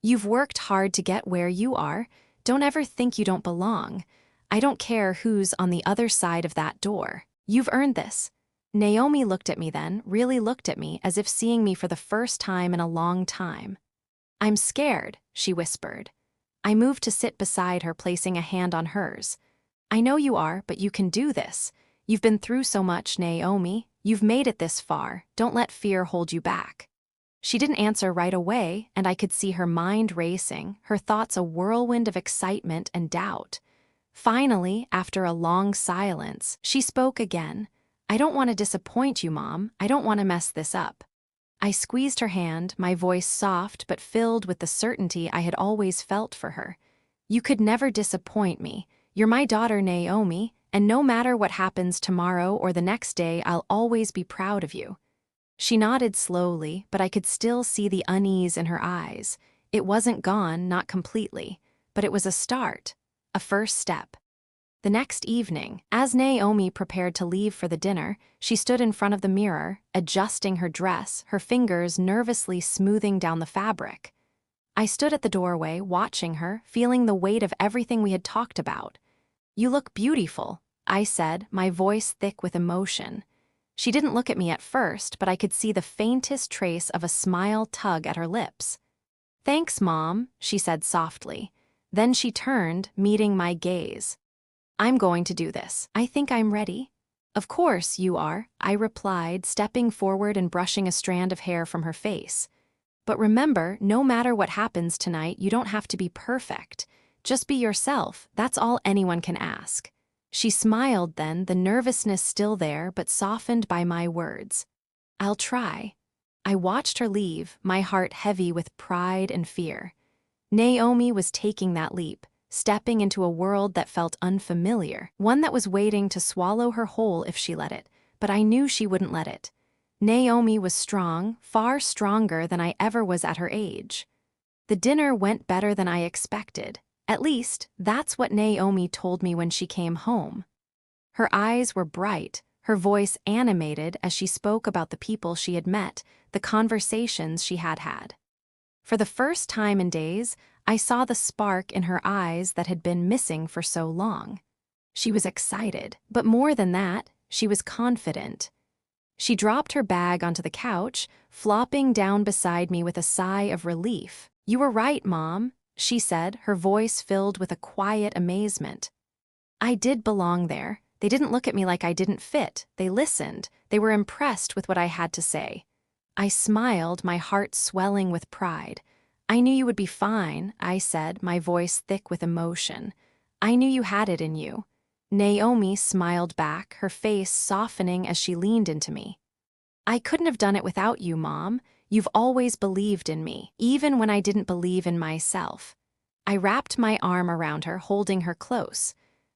You've worked hard to get where you are. Don't ever think you don't belong. I don't care who's on the other side of that door. You've earned this. Naomi looked at me then, really looked at me as if seeing me for the first time in a long time. "I'm scared," she whispered. I moved to sit beside her, placing a hand on hers. "I know you are, but you can do this. You've been through so much, Naomi. You've made it this far. Don't let fear hold you back." She didn't answer right away, and I could see her mind racing, her thoughts a whirlwind of excitement and doubt. Finally, after a long silence, she spoke again. "I don't want to disappoint you, Mom. I don't want to mess this up." I squeezed her hand, my voice soft but filled with the certainty I had always felt for her. "You could never disappoint me. You're my daughter, Naomi, and no matter what happens tomorrow or the next day, I'll always be proud of you." She nodded slowly, but I could still see the unease in her eyes. It wasn't gone, not completely, but it was a start, a first step. The next evening, as Naomi prepared to leave for the dinner, she stood in front of the mirror, adjusting her dress, her fingers nervously smoothing down the fabric. I stood at the doorway, watching her, feeling the weight of everything we had talked about. "You look beautiful," I said, my voice thick with emotion. She didn't look at me at first, but I could see the faintest trace of a smile tug at her lips. "Thanks, Mom," she said softly. Then she turned, meeting my gaze. "I'm going to do this. I think I'm ready." "Of course you are," I replied, stepping forward and brushing a strand of hair from her face. "But remember, no matter what happens tonight, you don't have to be perfect. Just be yourself. That's all anyone can ask." She smiled then, the nervousness still there but softened by my words. "I'll try." I watched her leave, my heart heavy with pride and fear. Naomi was taking that leap, stepping into a world that felt unfamiliar, one that was waiting to swallow her whole if she let it, but I knew she wouldn't let it. Naomi was strong, far stronger than I ever was at her age. The dinner went better than I expected. At least, that's what Naomi told me when she came home. Her eyes were bright, her voice animated as she spoke about the people she had met, the conversations she had had. For the first time in days, I saw the spark in her eyes that had been missing for so long. She was excited, but more than that, she was confident. She dropped her bag onto the couch, flopping down beside me with a sigh of relief. "You were right, Mom," she said, her voice filled with a quiet amazement. I did belong there. They didn't look at me like I didn't fit. They listened. They were impressed with what I had to say. I smiled, my heart swelling with pride. "I knew you would be fine," I said, my voice thick with emotion. "I knew you had it in you." Naomi smiled back, her face softening as she leaned into me. "I couldn't have done it without you, Mom. You've always believed in me, even when I didn't believe in myself." I wrapped my arm around her, holding her close.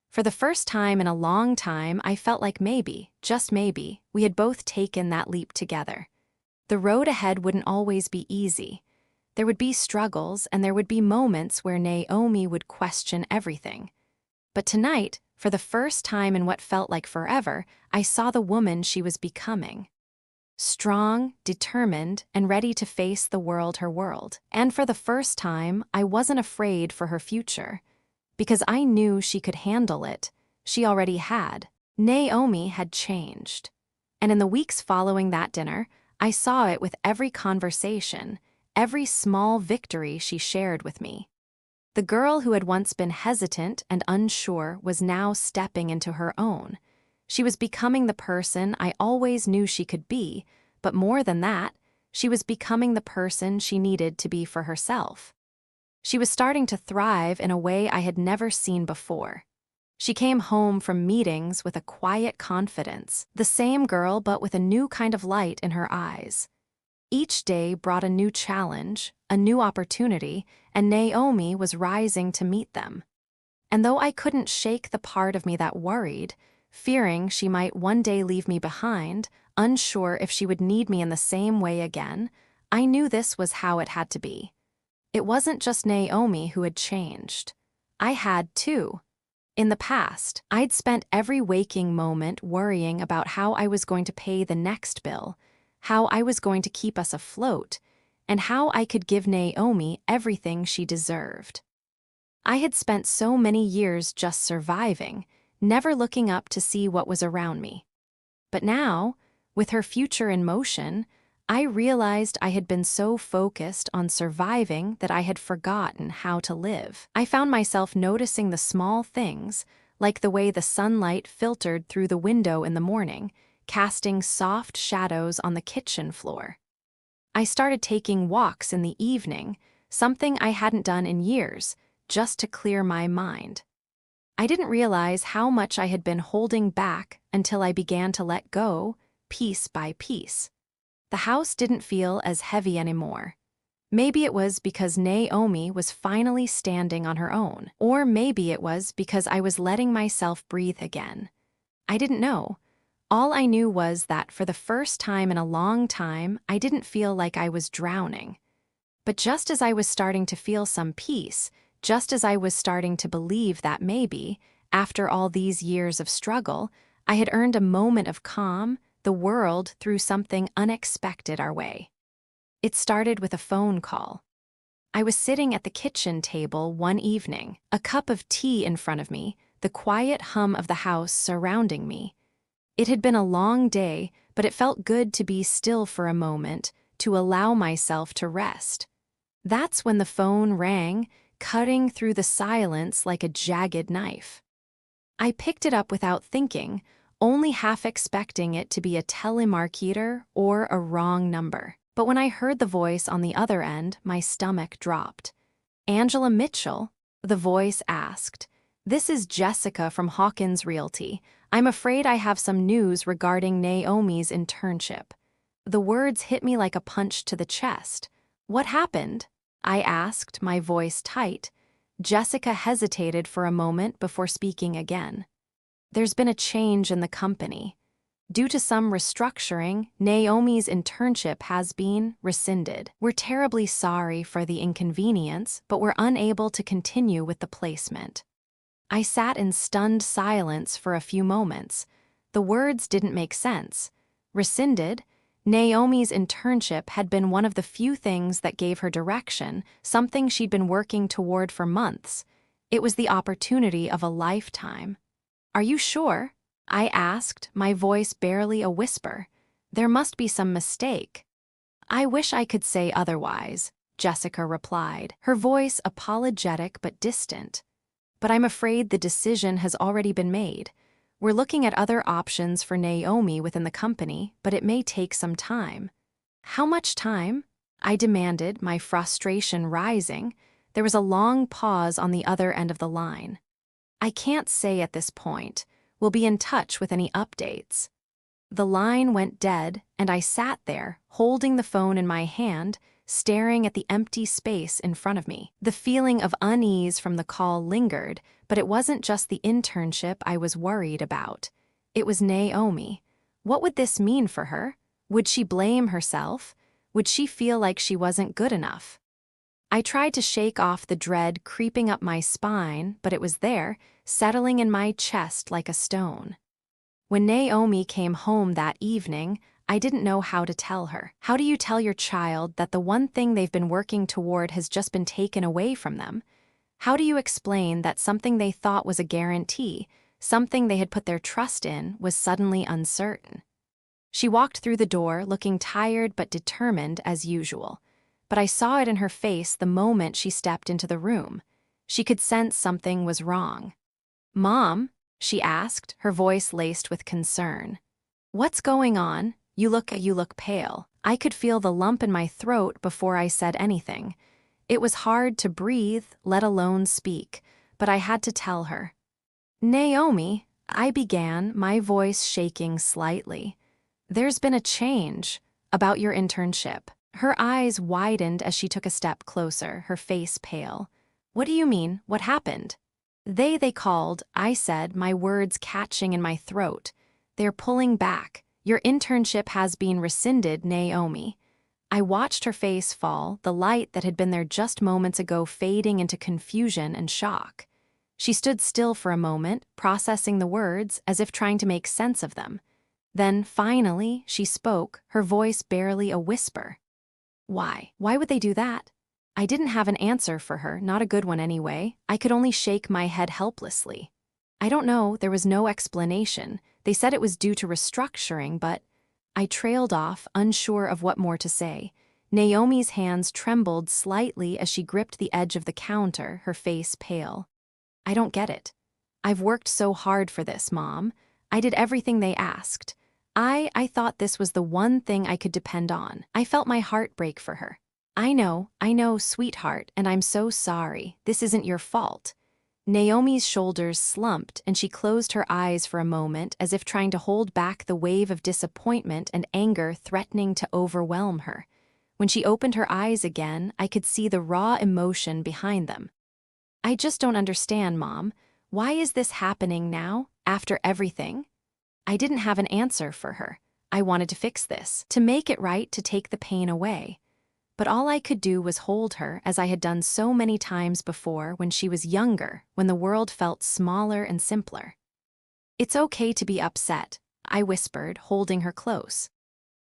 For the first time in a long time, I felt like maybe, just maybe, we had both taken that leap together. The road ahead wouldn't always be easy. There would be struggles, and there would be moments where Naomi would question everything. But tonight, for the first time in what felt like forever, I saw the woman she was becoming. Strong, determined, and ready to face the world her world. And for the first time, I wasn't afraid for her future. Because I knew she could handle it. She already had. Naomi had changed. And in the weeks following that dinner, I saw it with every conversation, every small victory she shared with me. The girl who had once been hesitant and unsure was now stepping into her own. She was becoming the person I always knew she could be, but more than that, she was becoming the person she needed to be for herself. She was starting to thrive in a way I had never seen before. She came home from meetings with a quiet confidence, the same girl but with a new kind of light in her eyes. Each day brought a new challenge, a new opportunity, and Naomi was rising to meet them. And though I couldn't shake the part of me that worried, fearing she might one day leave me behind, unsure if she would need me in the same way again, I knew this was how it had to be. It wasn't just Naomi who had changed. I had too. In the past, I'd spent every waking moment worrying about how I was going to pay the next bill, how I was going to keep us afloat, and how I could give Naomi everything she deserved. I had spent so many years just surviving, never looking up to see what was around me. But now, With her future in motion, I realized I had been so focused on surviving that I had forgotten how to live. I found myself noticing the small things, like the way the sunlight filtered through the window in the morning, casting soft shadows on the kitchen floor. I started taking walks in the evening, something I hadn't done in years, just to clear my mind. I didn't realize how much I had been holding back until I began to let go, piece by piece. The house didn't feel as heavy anymore. Maybe it was because Naomi was finally standing on her own, or maybe it was because I was letting myself breathe again. I didn't know. All I knew was that for the first time in a long time, I didn't feel like I was drowning. But just as I was starting to feel some peace, just as I was starting to believe that maybe, after all these years of struggle, I had earned a moment of calm, the world threw something unexpected our way. It started with a phone call. I was sitting at the kitchen table one evening, a cup of tea in front of me, the quiet hum of the house surrounding me. It had been a long day, but it felt good to be still for a moment, to allow myself to rest. That's when the phone rang, cutting through the silence like a jagged knife. I picked it up without thinking, only half expecting it to be a telemarketer or a wrong number. But when I heard the voice on the other end, my stomach dropped. "Angela Mitchell?" the voice asked. "This is Jessica from Hawkins Realty. I'm afraid I have some news regarding Naomi's internship." The words hit me like a punch to the chest. "What happened?" I asked, my voice tight. Jessica hesitated for a moment before speaking again. "There's been a change in the company. Due to some restructuring, Naomi's internship has been rescinded. We're terribly sorry for the inconvenience, but we're unable to continue with the placement." I sat in stunned silence for a few moments. The words didn't make sense. Rescinded? Naomi's internship had been one of the few things that gave her direction, something she'd been working toward for months. It was the opportunity of a lifetime. "Are you sure?" I asked, my voice barely a whisper. "There must be some mistake." "I wish I could say otherwise," Jessica replied, her voice apologetic but distant. "But I'm afraid the decision has already been made. We're looking at other options for Naomi within the company, but it may take some time." "How much time?" I demanded, my frustration rising. There was a long pause on the other end of the line. "I can't say at this point. We'll be in touch with any updates." The line went dead, and I sat there, holding the phone in my hand, staring at the empty space in front of me. The feeling of unease from the call lingered, but it wasn't just the internship I was worried about. It was Naomi. What would this mean for her? Would she blame herself? Would she feel like she wasn't good enough? I tried to shake off the dread creeping up my spine, but it was there, settling in my chest like a stone. When Naomi came home that evening, I didn't know how to tell her. How do you tell your child that the one thing they've been working toward has just been taken away from them? How do you explain that something they thought was a guarantee, something they had put their trust in, was suddenly uncertain? She walked through the door, looking tired but determined as usual. But I saw it in her face the moment she stepped into the room. She could sense something was wrong. "Mom?" she asked, her voice laced with concern. "What's going on? You look pale." I could feel the lump in my throat before I said anything. It was hard to breathe, let alone speak, but I had to tell her. "Naomi," I began, my voice shaking slightly. "There's been a change about your internship." Her eyes widened as she took a step closer, her face pale. "What do you mean? What happened?" They called," I said, my words catching in my throat. "They're pulling back. Your internship has been rescinded, Naomi." I watched her face fall, the light that had been there just moments ago fading into confusion and shock. She stood still for a moment, processing the words as if trying to make sense of them. Then, finally, she spoke, her voice barely a whisper. "Why? Why would they do that?" I didn't have an answer for her, not a good one anyway. I could only shake my head helplessly. "I don't know, there was no explanation. They said it was due to restructuring, but..." I trailed off, unsure of what more to say. Naomi's hands trembled slightly as she gripped the edge of the counter, her face pale. I don't get it. I've worked so hard for this, Mom. I did everything they asked. I thought this was the one thing I could depend on. I felt my heart break for her. I know, sweetheart, and I'm so sorry. This isn't your fault. Naomi's shoulders slumped and she closed her eyes for a moment as if trying to hold back the wave of disappointment and anger threatening to overwhelm her. When she opened her eyes again, I could see the raw emotion behind them. I just don't understand, Mom. Why is this happening now, after everything? I didn't have an answer for her. I wanted to fix this, to make it right, to take the pain away. But all I could do was hold her, as I had done so many times before when she was younger, when the world felt smaller and simpler. It's okay to be upset, I whispered, holding her close.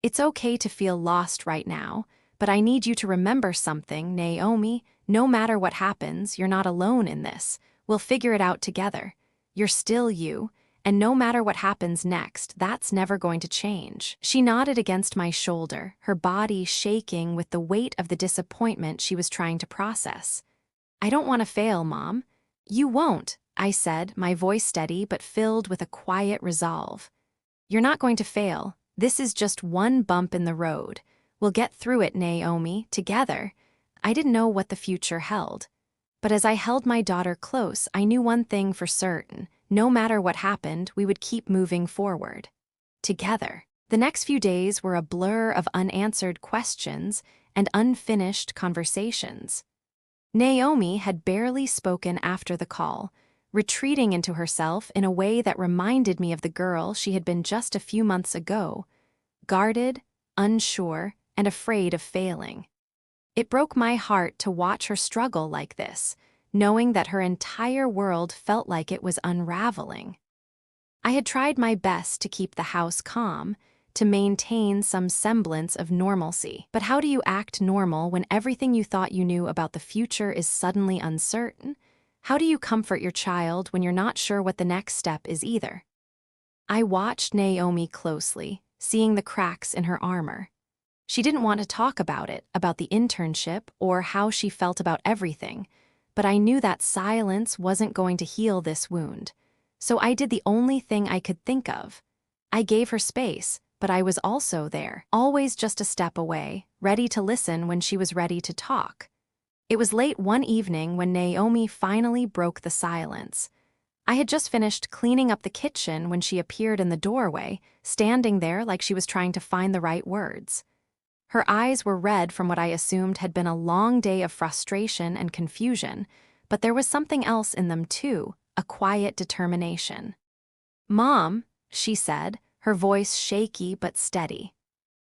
It's okay to feel lost right now, but I need you to remember something, Naomi. No matter what happens, you're not alone in this. We'll figure it out together. You're still you, and no matter what happens next, that's never going to change. She nodded against my shoulder, her body shaking with the weight of the disappointment she was trying to process. I don't want to fail, Mom. You won't, I said, my voice steady but filled with a quiet resolve. You're not going to fail. This is just one bump in the road. We'll get through it, Naomi, together. I didn't know what the future held. But as I held my daughter close, I knew one thing for certain. No matter what happened, we would keep moving forward. Together. The next few days were a blur of unanswered questions and unfinished conversations. Naomi had barely spoken after the call, retreating into herself in a way that reminded me of the girl she had been just a few months ago, guarded, unsure, and afraid of failing. It broke my heart to watch her struggle like this, knowing that her entire world felt like it was unraveling. I had tried my best to keep the house calm, to maintain some semblance of normalcy. But how do you act normal when everything you thought you knew about the future is suddenly uncertain? How do you comfort your child when you're not sure what the next step is either? I watched Naomi closely, seeing the cracks in her armor. She didn't want to talk about it, about the internship, or how she felt about everything, but I knew that silence wasn't going to heal this wound. So I did the only thing I could think of. I gave her space, but I was also there, always just a step away, ready to listen when she was ready to talk. It was late one evening when Naomi finally broke the silence. I had just finished cleaning up the kitchen when she appeared in the doorway, standing there like she was trying to find the right words. Her eyes were red from what I assumed had been a long day of frustration and confusion, but there was something else in them too, a quiet determination. "Mom," she said, her voice shaky but steady.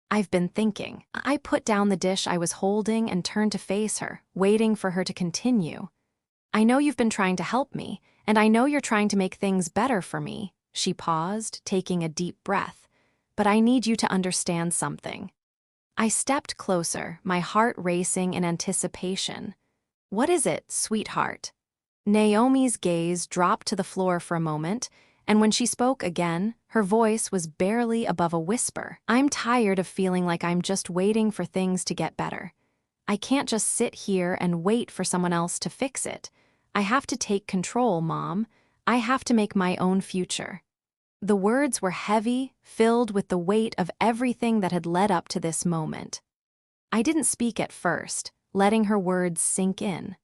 "I've been thinking." I put down the dish I was holding and turned to face her, waiting for her to continue. "I know you've been trying to help me, and I know you're trying to make things better for me." She paused, taking a deep breath. "But I need you to understand something." I stepped closer, my heart racing in anticipation. "What is it, sweetheart?" Naomi's gaze dropped to the floor for a moment, and when she spoke again, her voice was barely above a whisper. "I'm tired of feeling like I'm just waiting for things to get better. I can't just sit here and wait for someone else to fix it. I have to take control, Mom. I have to make my own future." The words were heavy, filled with the weight of everything that had led up to this moment. I didn't speak at first, letting her words sink in.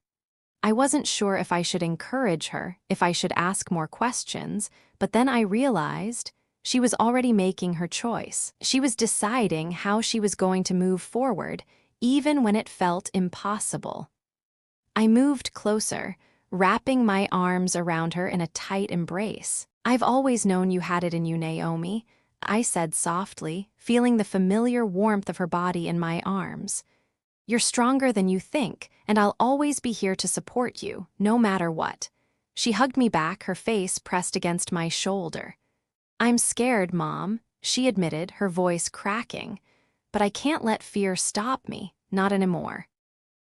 I wasn't sure if I should encourage her, if I should ask more questions, but then I realized she was already making her choice. She was deciding how she was going to move forward, even when it felt impossible. I moved closer, wrapping my arms around her in a tight embrace. "I've always known you had it in you, Naomi," I said softly, feeling the familiar warmth of her body in my arms. "You're stronger than you think, and I'll always be here to support you, no matter what." She hugged me back, her face pressed against my shoulder. "I'm scared, Mom," she admitted, her voice cracking. "But I can't let fear stop me, not anymore."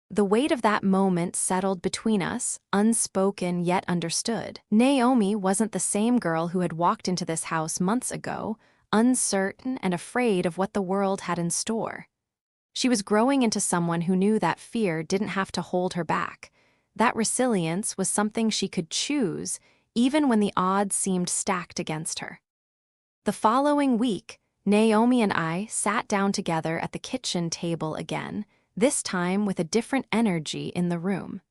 The weight of that moment settled between us, unspoken yet understood. Naomi wasn't the same girl who had walked into this house months ago, uncertain and afraid of what the world had in store. She was growing into someone who knew that fear didn't have to hold her back. That resilience was something she could choose, even when the odds seemed stacked against her. The following week, Naomi and I sat down together at the kitchen table again, this time with a different energy in the room.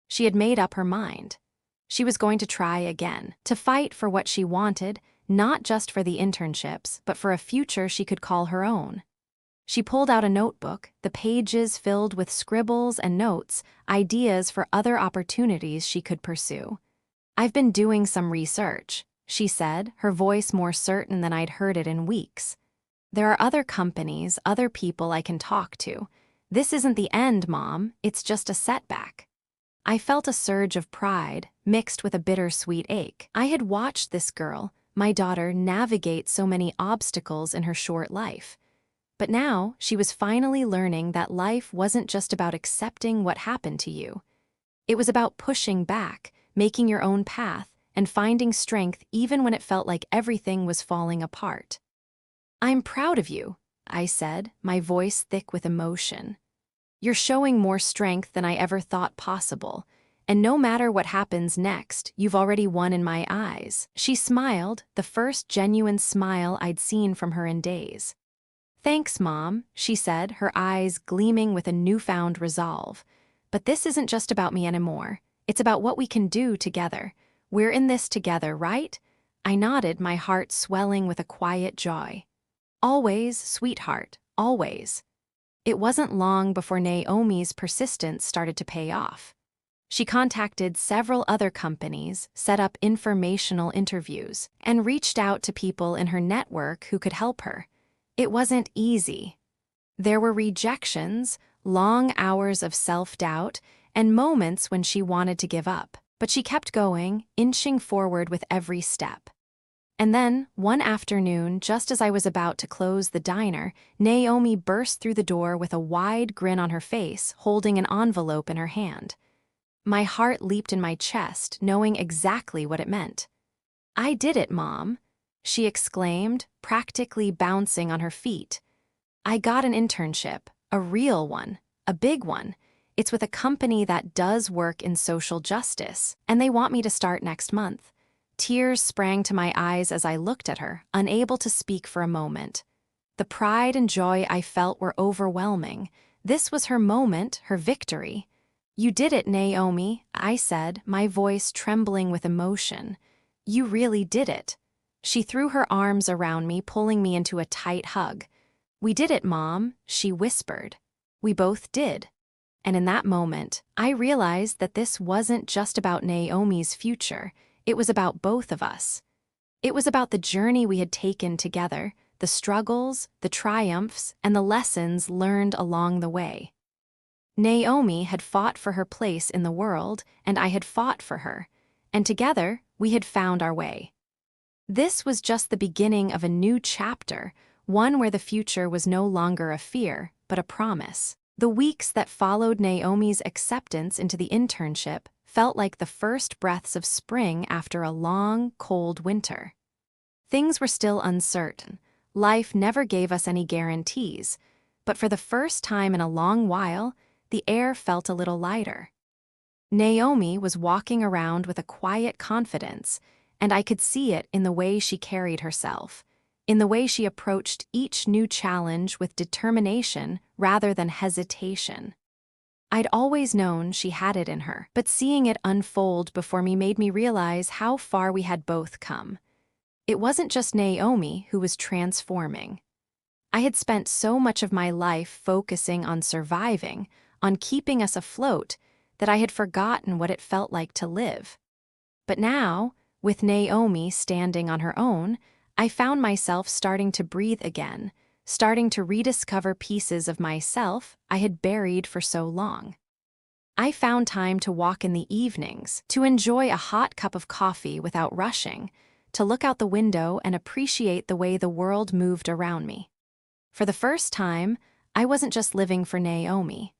She had made up her mind. She was going to try again, to fight for what she wanted, not just for the internships, but for a future she could call her own. She pulled out a notebook, the pages filled with scribbles and notes, ideas for other opportunities she could pursue. "I've been doing some research," she said, her voice more certain than I'd heard it in weeks. "There are other companies, other people I can talk to. This isn't the end, Mom, it's just a setback." I felt a surge of pride, mixed with a bittersweet ache. I had watched this girl, my daughter, navigate so many obstacles in her short life. But now she was finally learning that life wasn't just about accepting what happened to you. It was about pushing back, making your own path, and finding strength even when it felt like everything was falling apart. "I'm proud of you," I said, my voice thick with emotion. "You're showing more strength than I ever thought possible, and no matter what happens next, you've already won in my eyes." She smiled, the first genuine smile I'd seen from her in days. "Thanks, Mom," she said, her eyes gleaming with a newfound resolve. "But this isn't just about me anymore. It's about what we can do together. We're in this together, right?" I nodded, my heart swelling with a quiet joy. "Always, sweetheart, always." It wasn't long before Naomi's persistence started to pay off. She contacted several other companies, set up informational interviews, and reached out to people in her network who could help her. It wasn't easy. There were rejections, long hours of self-doubt, and moments when she wanted to give up. But she kept going, inching forward with every step. And then, one afternoon, just as I was about to close the diner, Naomi burst through the door with a wide grin on her face, holding an envelope in her hand. My heart leaped in my chest, knowing exactly what it meant. "I did it, Mom," she exclaimed, practically bouncing on her feet. "I got an internship, a real one, a big one. It's with a company that does work in social justice, and they want me to start next month." Tears sprang to my eyes as I looked at her, unable to speak for a moment. The pride and joy I felt were overwhelming. This was her moment, her victory. "You did it, Naomi," I said, my voice trembling with emotion. "You really did it." She threw her arms around me, pulling me into a tight hug. "We did it, Mom," she whispered. "We both did." And in that moment, I realized that this wasn't just about Naomi's future. It was about both of us. It was about the journey we had taken together, the struggles, the triumphs, and the lessons learned along the way. Naomi had fought for her place in the world, and I had fought for her, and together we had found our way. This was just the beginning of a new chapter, one where the future was no longer a fear, but a promise. The weeks that followed Naomi's acceptance into the internship felt like the first breaths of spring after a long, cold winter. Things were still uncertain. Life never gave us any guarantees, but for the first time in a long while, the air felt a little lighter. Naomi was walking around with a quiet confidence, and I could see it in the way she carried herself, in the way she approached each new challenge with determination rather than hesitation. I'd always known she had it in her, but seeing it unfold before me made me realize how far we had both come. It wasn't just Naomi who was transforming. I had spent so much of my life focusing on surviving, on keeping us afloat, that I had forgotten what it felt like to live. But now, with Naomi standing on her own, I found myself starting to breathe again, starting to rediscover pieces of myself I had buried for so long. I found time to walk in the evenings, to enjoy a hot cup of coffee without rushing, to look out the window and appreciate the way the world moved around me. For the first time, I wasn't just living for Naomi.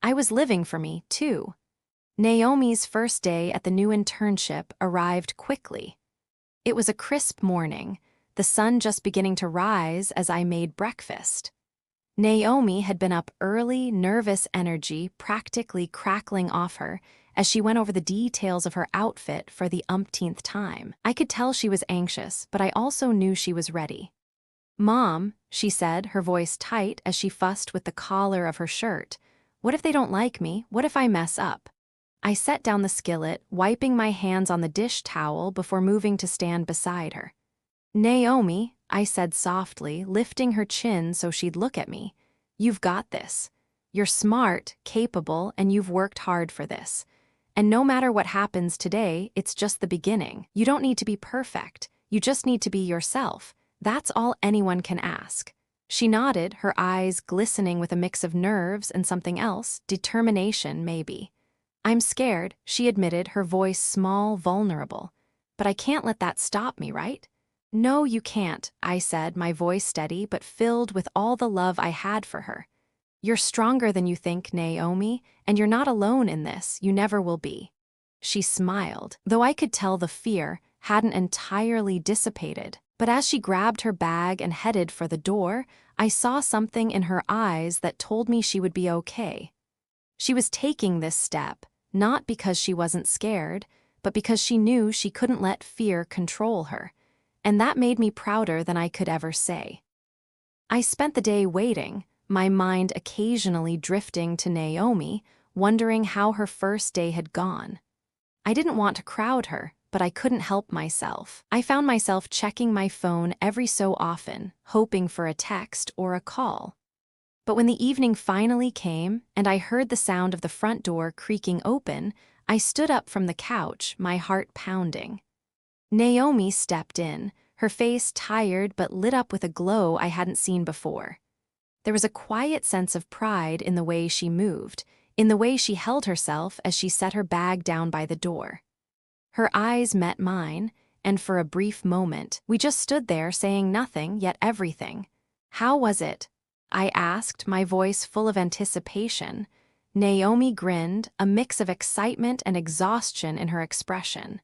I was living for me, too. Naomi's first day at the new internship arrived quickly. It was a crisp morning. the sun just beginning to rise as I made breakfast. Naomi had been up early, nervous energy practically crackling off her as she went over the details of her outfit for the umpteenth time. I could tell she was anxious, but I also knew she was ready. "Mom," she said, her voice tight as she fussed with the collar of her shirt, "what if they don't like me? What if I mess up?" I set down the skillet, wiping my hands on the dish towel before moving to stand beside her. "Naomi," I said softly, lifting her chin so she'd look at me, "you've got this. You're smart, capable, and you've worked hard for this. And no matter what happens today, it's just the beginning. You don't need to be perfect. You just need to be yourself. That's all anyone can ask." She nodded, her eyes glistening with a mix of nerves and something else, determination maybe. "I'm scared," she admitted, her voice small, vulnerable. "But I can't let that stop me, right?" "No, you can't," I said, my voice steady but filled with all the love I had for her. "You're stronger than you think, Naomi, and you're not alone in this. You never will be." She smiled, though I could tell the fear hadn't entirely dissipated. But as she grabbed her bag and headed for the door, I saw something in her eyes that told me she would be okay. She was taking this step, not because she wasn't scared, but because she knew she couldn't let fear control her. And that made me prouder than I could ever say. I spent the day waiting, my mind occasionally drifting to Naomi, wondering how her first day had gone. I didn't want to crowd her, but I couldn't help myself. I found myself checking my phone every so often, hoping for a text or a call. But when the evening finally came, and I heard the sound of the front door creaking open, I stood up from the couch, my heart pounding. Naomi stepped in, her face tired but lit up with a glow I hadn't seen before. There was a quiet sense of pride in the way she moved, in the way she held herself as she set her bag down by the door. Her eyes met mine, and for a brief moment, we just stood there saying nothing yet everything. "How was it?" I asked, my voice full of anticipation. Naomi grinned, a mix of excitement and exhaustion in her expression.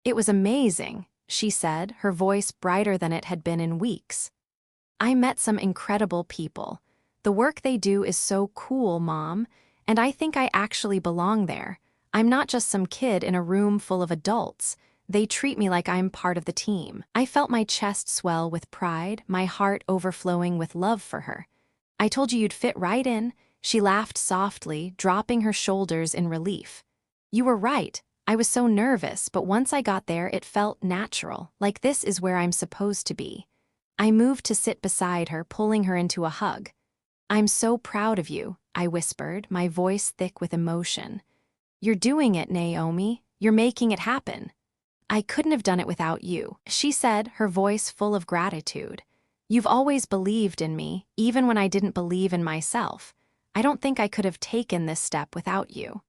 "It was amazing," she said, her voice brighter than it had been in weeks. "I met some incredible people. The work they do is so cool, Mom, and I think I actually belong there. I'm not just some kid in a room full of adults. They treat me like I'm part of the team." I felt my chest swell with pride, my heart overflowing with love for her. "I told you you'd fit right in," she laughed softly, dropping her shoulders in relief. "You were right. I was so nervous, but once I got there, it felt natural, like this is where I'm supposed to be." I moved to sit beside her, pulling her into a hug. "I'm so proud of you," I whispered, my voice thick with emotion. "You're doing it, Naomi. You're making it happen." "I couldn't have done it without you," she said, her voice full of gratitude. "You've always believed in me, even when I didn't believe in myself. I don't think I could have taken this step without you."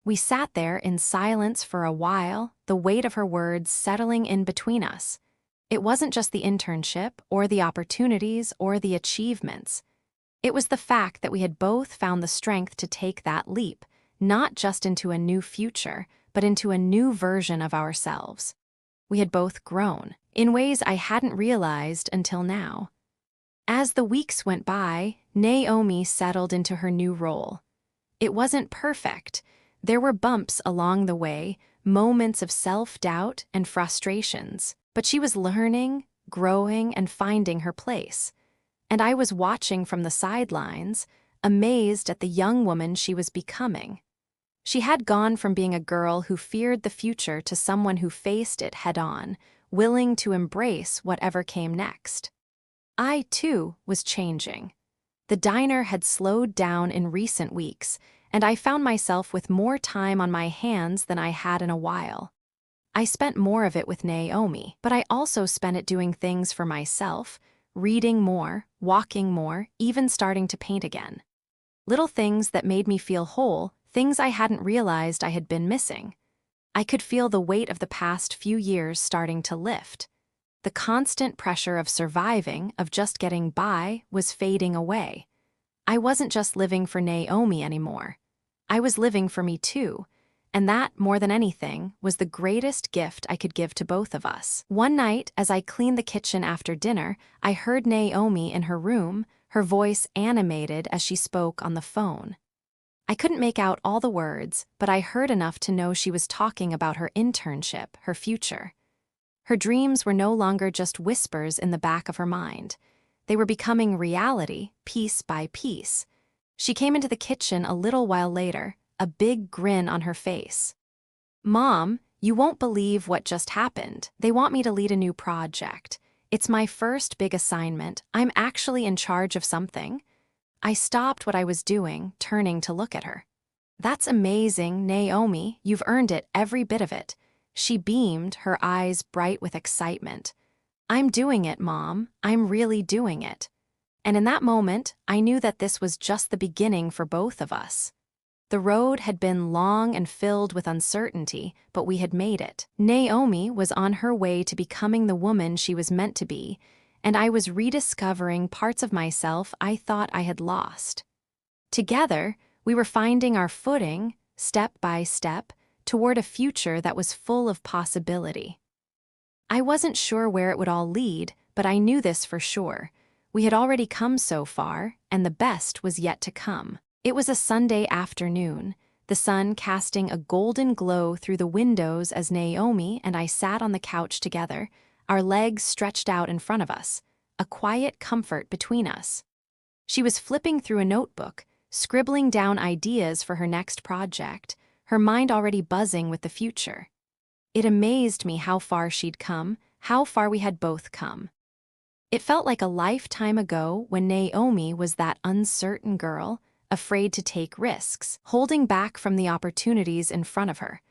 We sat there in silence for a while, the weight of her words settling in between us. It wasn't just the internship, or the opportunities, or the achievements. It was the fact that we had both found the strength to take that leap, not just into a new future, but into a new version of ourselves. We had both grown, in ways I hadn't realized until now. As the weeks went by, Naomi settled into her new role. It wasn't perfect. There were bumps along the way, moments of self-doubt and frustrations, but she was learning, growing, and finding her place. And I was watching from the sidelines, amazed at the young woman she was becoming. She had gone from being a girl who feared the future to someone who faced it head-on, willing to embrace whatever came next. I, too, was changing. The diner had slowed down in recent weeks, and I found myself with more time on my hands than I had in a while. I spent more of it with Naomi, but I also spent it doing things for myself, reading more, walking more, even starting to paint again. Little things that made me feel whole, things I hadn't realized I had been missing. I could feel the weight of the past few years starting to lift. The constant pressure of surviving, of just getting by, was fading away. I wasn't just living for Naomi anymore. I was living for me too, And that, more than anything, was the greatest gift I could give to both of us. One night, as I cleaned the kitchen after dinner, I heard Naomi in her room, her voice animated as she spoke on the phone. I couldn't make out all the words, but I heard enough to know she was talking about her internship, her future. Her dreams were no longer just whispers in the back of her mind. They were becoming reality, piece by piece. She came into the kitchen a little while later, a big grin on her face. "Mom, you won't believe what just happened. They want me to lead a new project. It's my first big assignment. I'm actually in charge of something." I stopped what I was doing, turning to look at her. "That's amazing, Naomi. You've earned it, every bit of it." She beamed, her eyes bright with excitement. "I'm doing it, Mom. I'm really doing it." And in that moment, I knew that this was just the beginning for both of us. The road had been long and filled with uncertainty, but we had made it. Naomi was on her way to becoming the woman she was meant to be, and I was rediscovering parts of myself I thought I had lost. Together, we were finding our footing, step by step, toward a future that was full of possibility. I wasn't sure where it would all lead, but I knew this for sure. We had already come so far, and the best was yet to come. It was a Sunday afternoon, the sun casting a golden glow through the windows as Naomi and I sat on the couch together, our legs stretched out in front of us, a quiet comfort between us. She was flipping through a notebook, scribbling down ideas for her next project, her mind already buzzing with the future. It amazed me how far she'd come, how far we had both come. It felt like a lifetime ago when Naomi was that uncertain girl, afraid to take risks, holding back from the opportunities in front of her.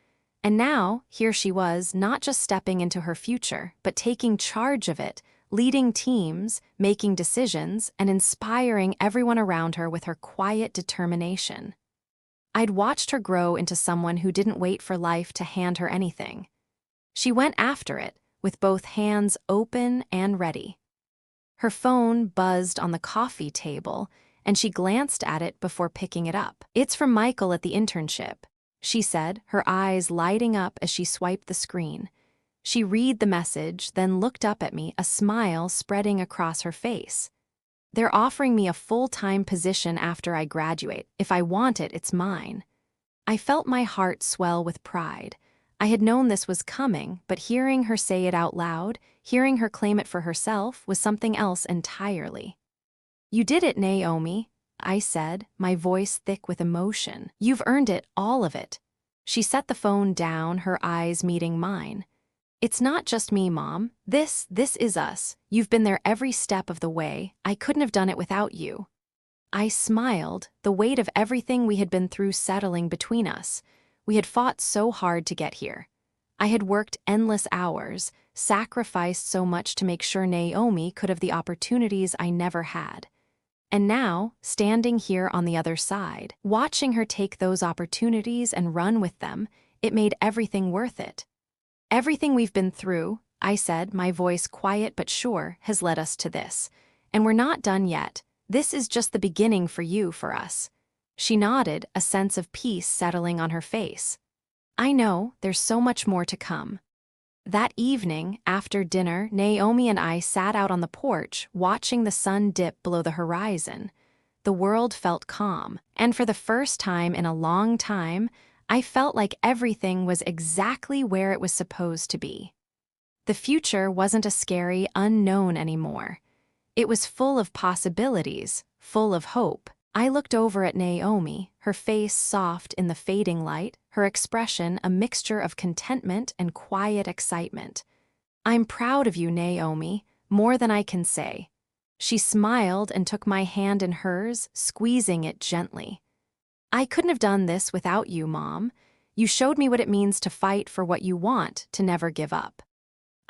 And now, here she was, not just stepping into her future, but taking charge of it, leading teams, making decisions, and inspiring everyone around her with her quiet determination. I'd watched her grow into someone who didn't wait for life to hand her anything. She went after it, with both hands open and ready. Her phone buzzed on the coffee table, and she glanced at it before picking it up. "It's from Michael at the internship," she said, her eyes lighting up as she swiped the screen. She read the message, then looked up at me, a smile spreading across her face. "They're offering me a full-time position after I graduate. If I want it, it's mine." I felt my heart swell with pride. I had known this was coming, but hearing her say it out loud, hearing her claim it for herself, was something else entirely. "You did it, Naomi," I said, my voice thick with emotion. "You've earned it, all of it." She set the phone down, her eyes meeting mine. "It's not just me, Mom. This is us. You've been there every step of the way. I couldn't have done it without you." I smiled, the weight of everything we had been through settling between us. We had fought so hard to get here. I had worked endless hours, sacrificed so much to make sure Naomi could have the opportunities I never had. And now, standing here on the other side, watching her take those opportunities and run with them, it made everything worth it. "Everything we've been through," I said, my voice quiet but sure, "has led us to this. And we're not done yet. This is just the beginning for you, for us." She nodded, a sense of peace settling on her face. "I know, there's so much more to come." That evening, after dinner, Naomi and I sat out on the porch, watching the sun dip below the horizon. The world felt calm, and for the first time in a long time, I felt like everything was exactly where it was supposed to be. The future wasn't a scary unknown anymore. It was full of possibilities, full of hope. I looked over at Naomi, her face soft in the fading light, her expression a mixture of contentment and quiet excitement. "I'm proud of you, Naomi, more than I can say." She smiled and took my hand in hers, squeezing it gently. "I couldn't have done this without you, Mom. You showed me what it means to fight for what you want, to never give up."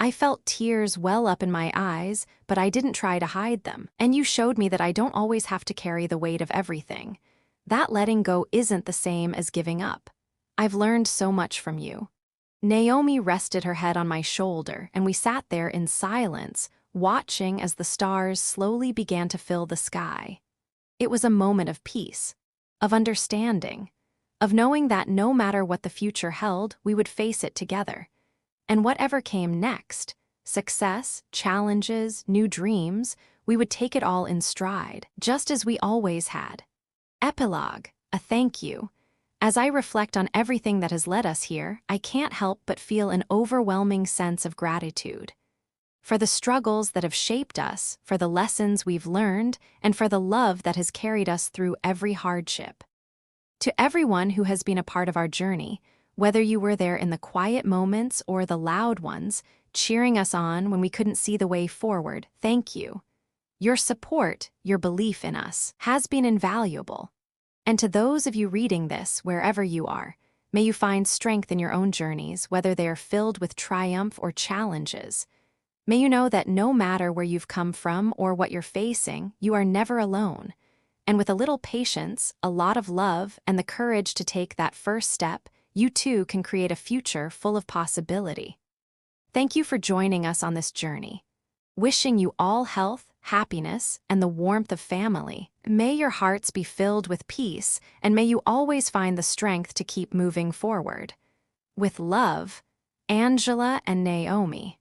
I felt tears well up in my eyes, but I didn't try to hide them. "And you showed me that I don't always have to carry the weight of everything. That letting go isn't the same as giving up. I've learned so much from you." Naomi rested her head on my shoulder, and we sat there in silence, watching as the stars slowly began to fill the sky. It was a moment of peace, of understanding, of knowing that no matter what the future held, we would face it together. And whatever came next, success, challenges, new dreams, we would take it all in stride, just as we always had. Epilogue, a thank you. As I reflect on everything that has led us here, I can't help but feel an overwhelming sense of gratitude. For the struggles that have shaped us, for the lessons we've learned, and for the love that has carried us through every hardship. To everyone who has been a part of our journey, whether you were there in the quiet moments or the loud ones, cheering us on when we couldn't see the way forward, thank you. Your support, your belief in us, has been invaluable. And to those of you reading this, wherever you are, may you find strength in your own journeys, whether they are filled with triumph or challenges. May you know that no matter where you've come from or what you're facing, you are never alone. And with a little patience, a lot of love, and the courage to take that first step, you too can create a future full of possibility. Thank you for joining us on this journey. Wishing you all health, happiness, and the warmth of family. May your hearts be filled with peace, and may you always find the strength to keep moving forward. With love, Angela and Naomi.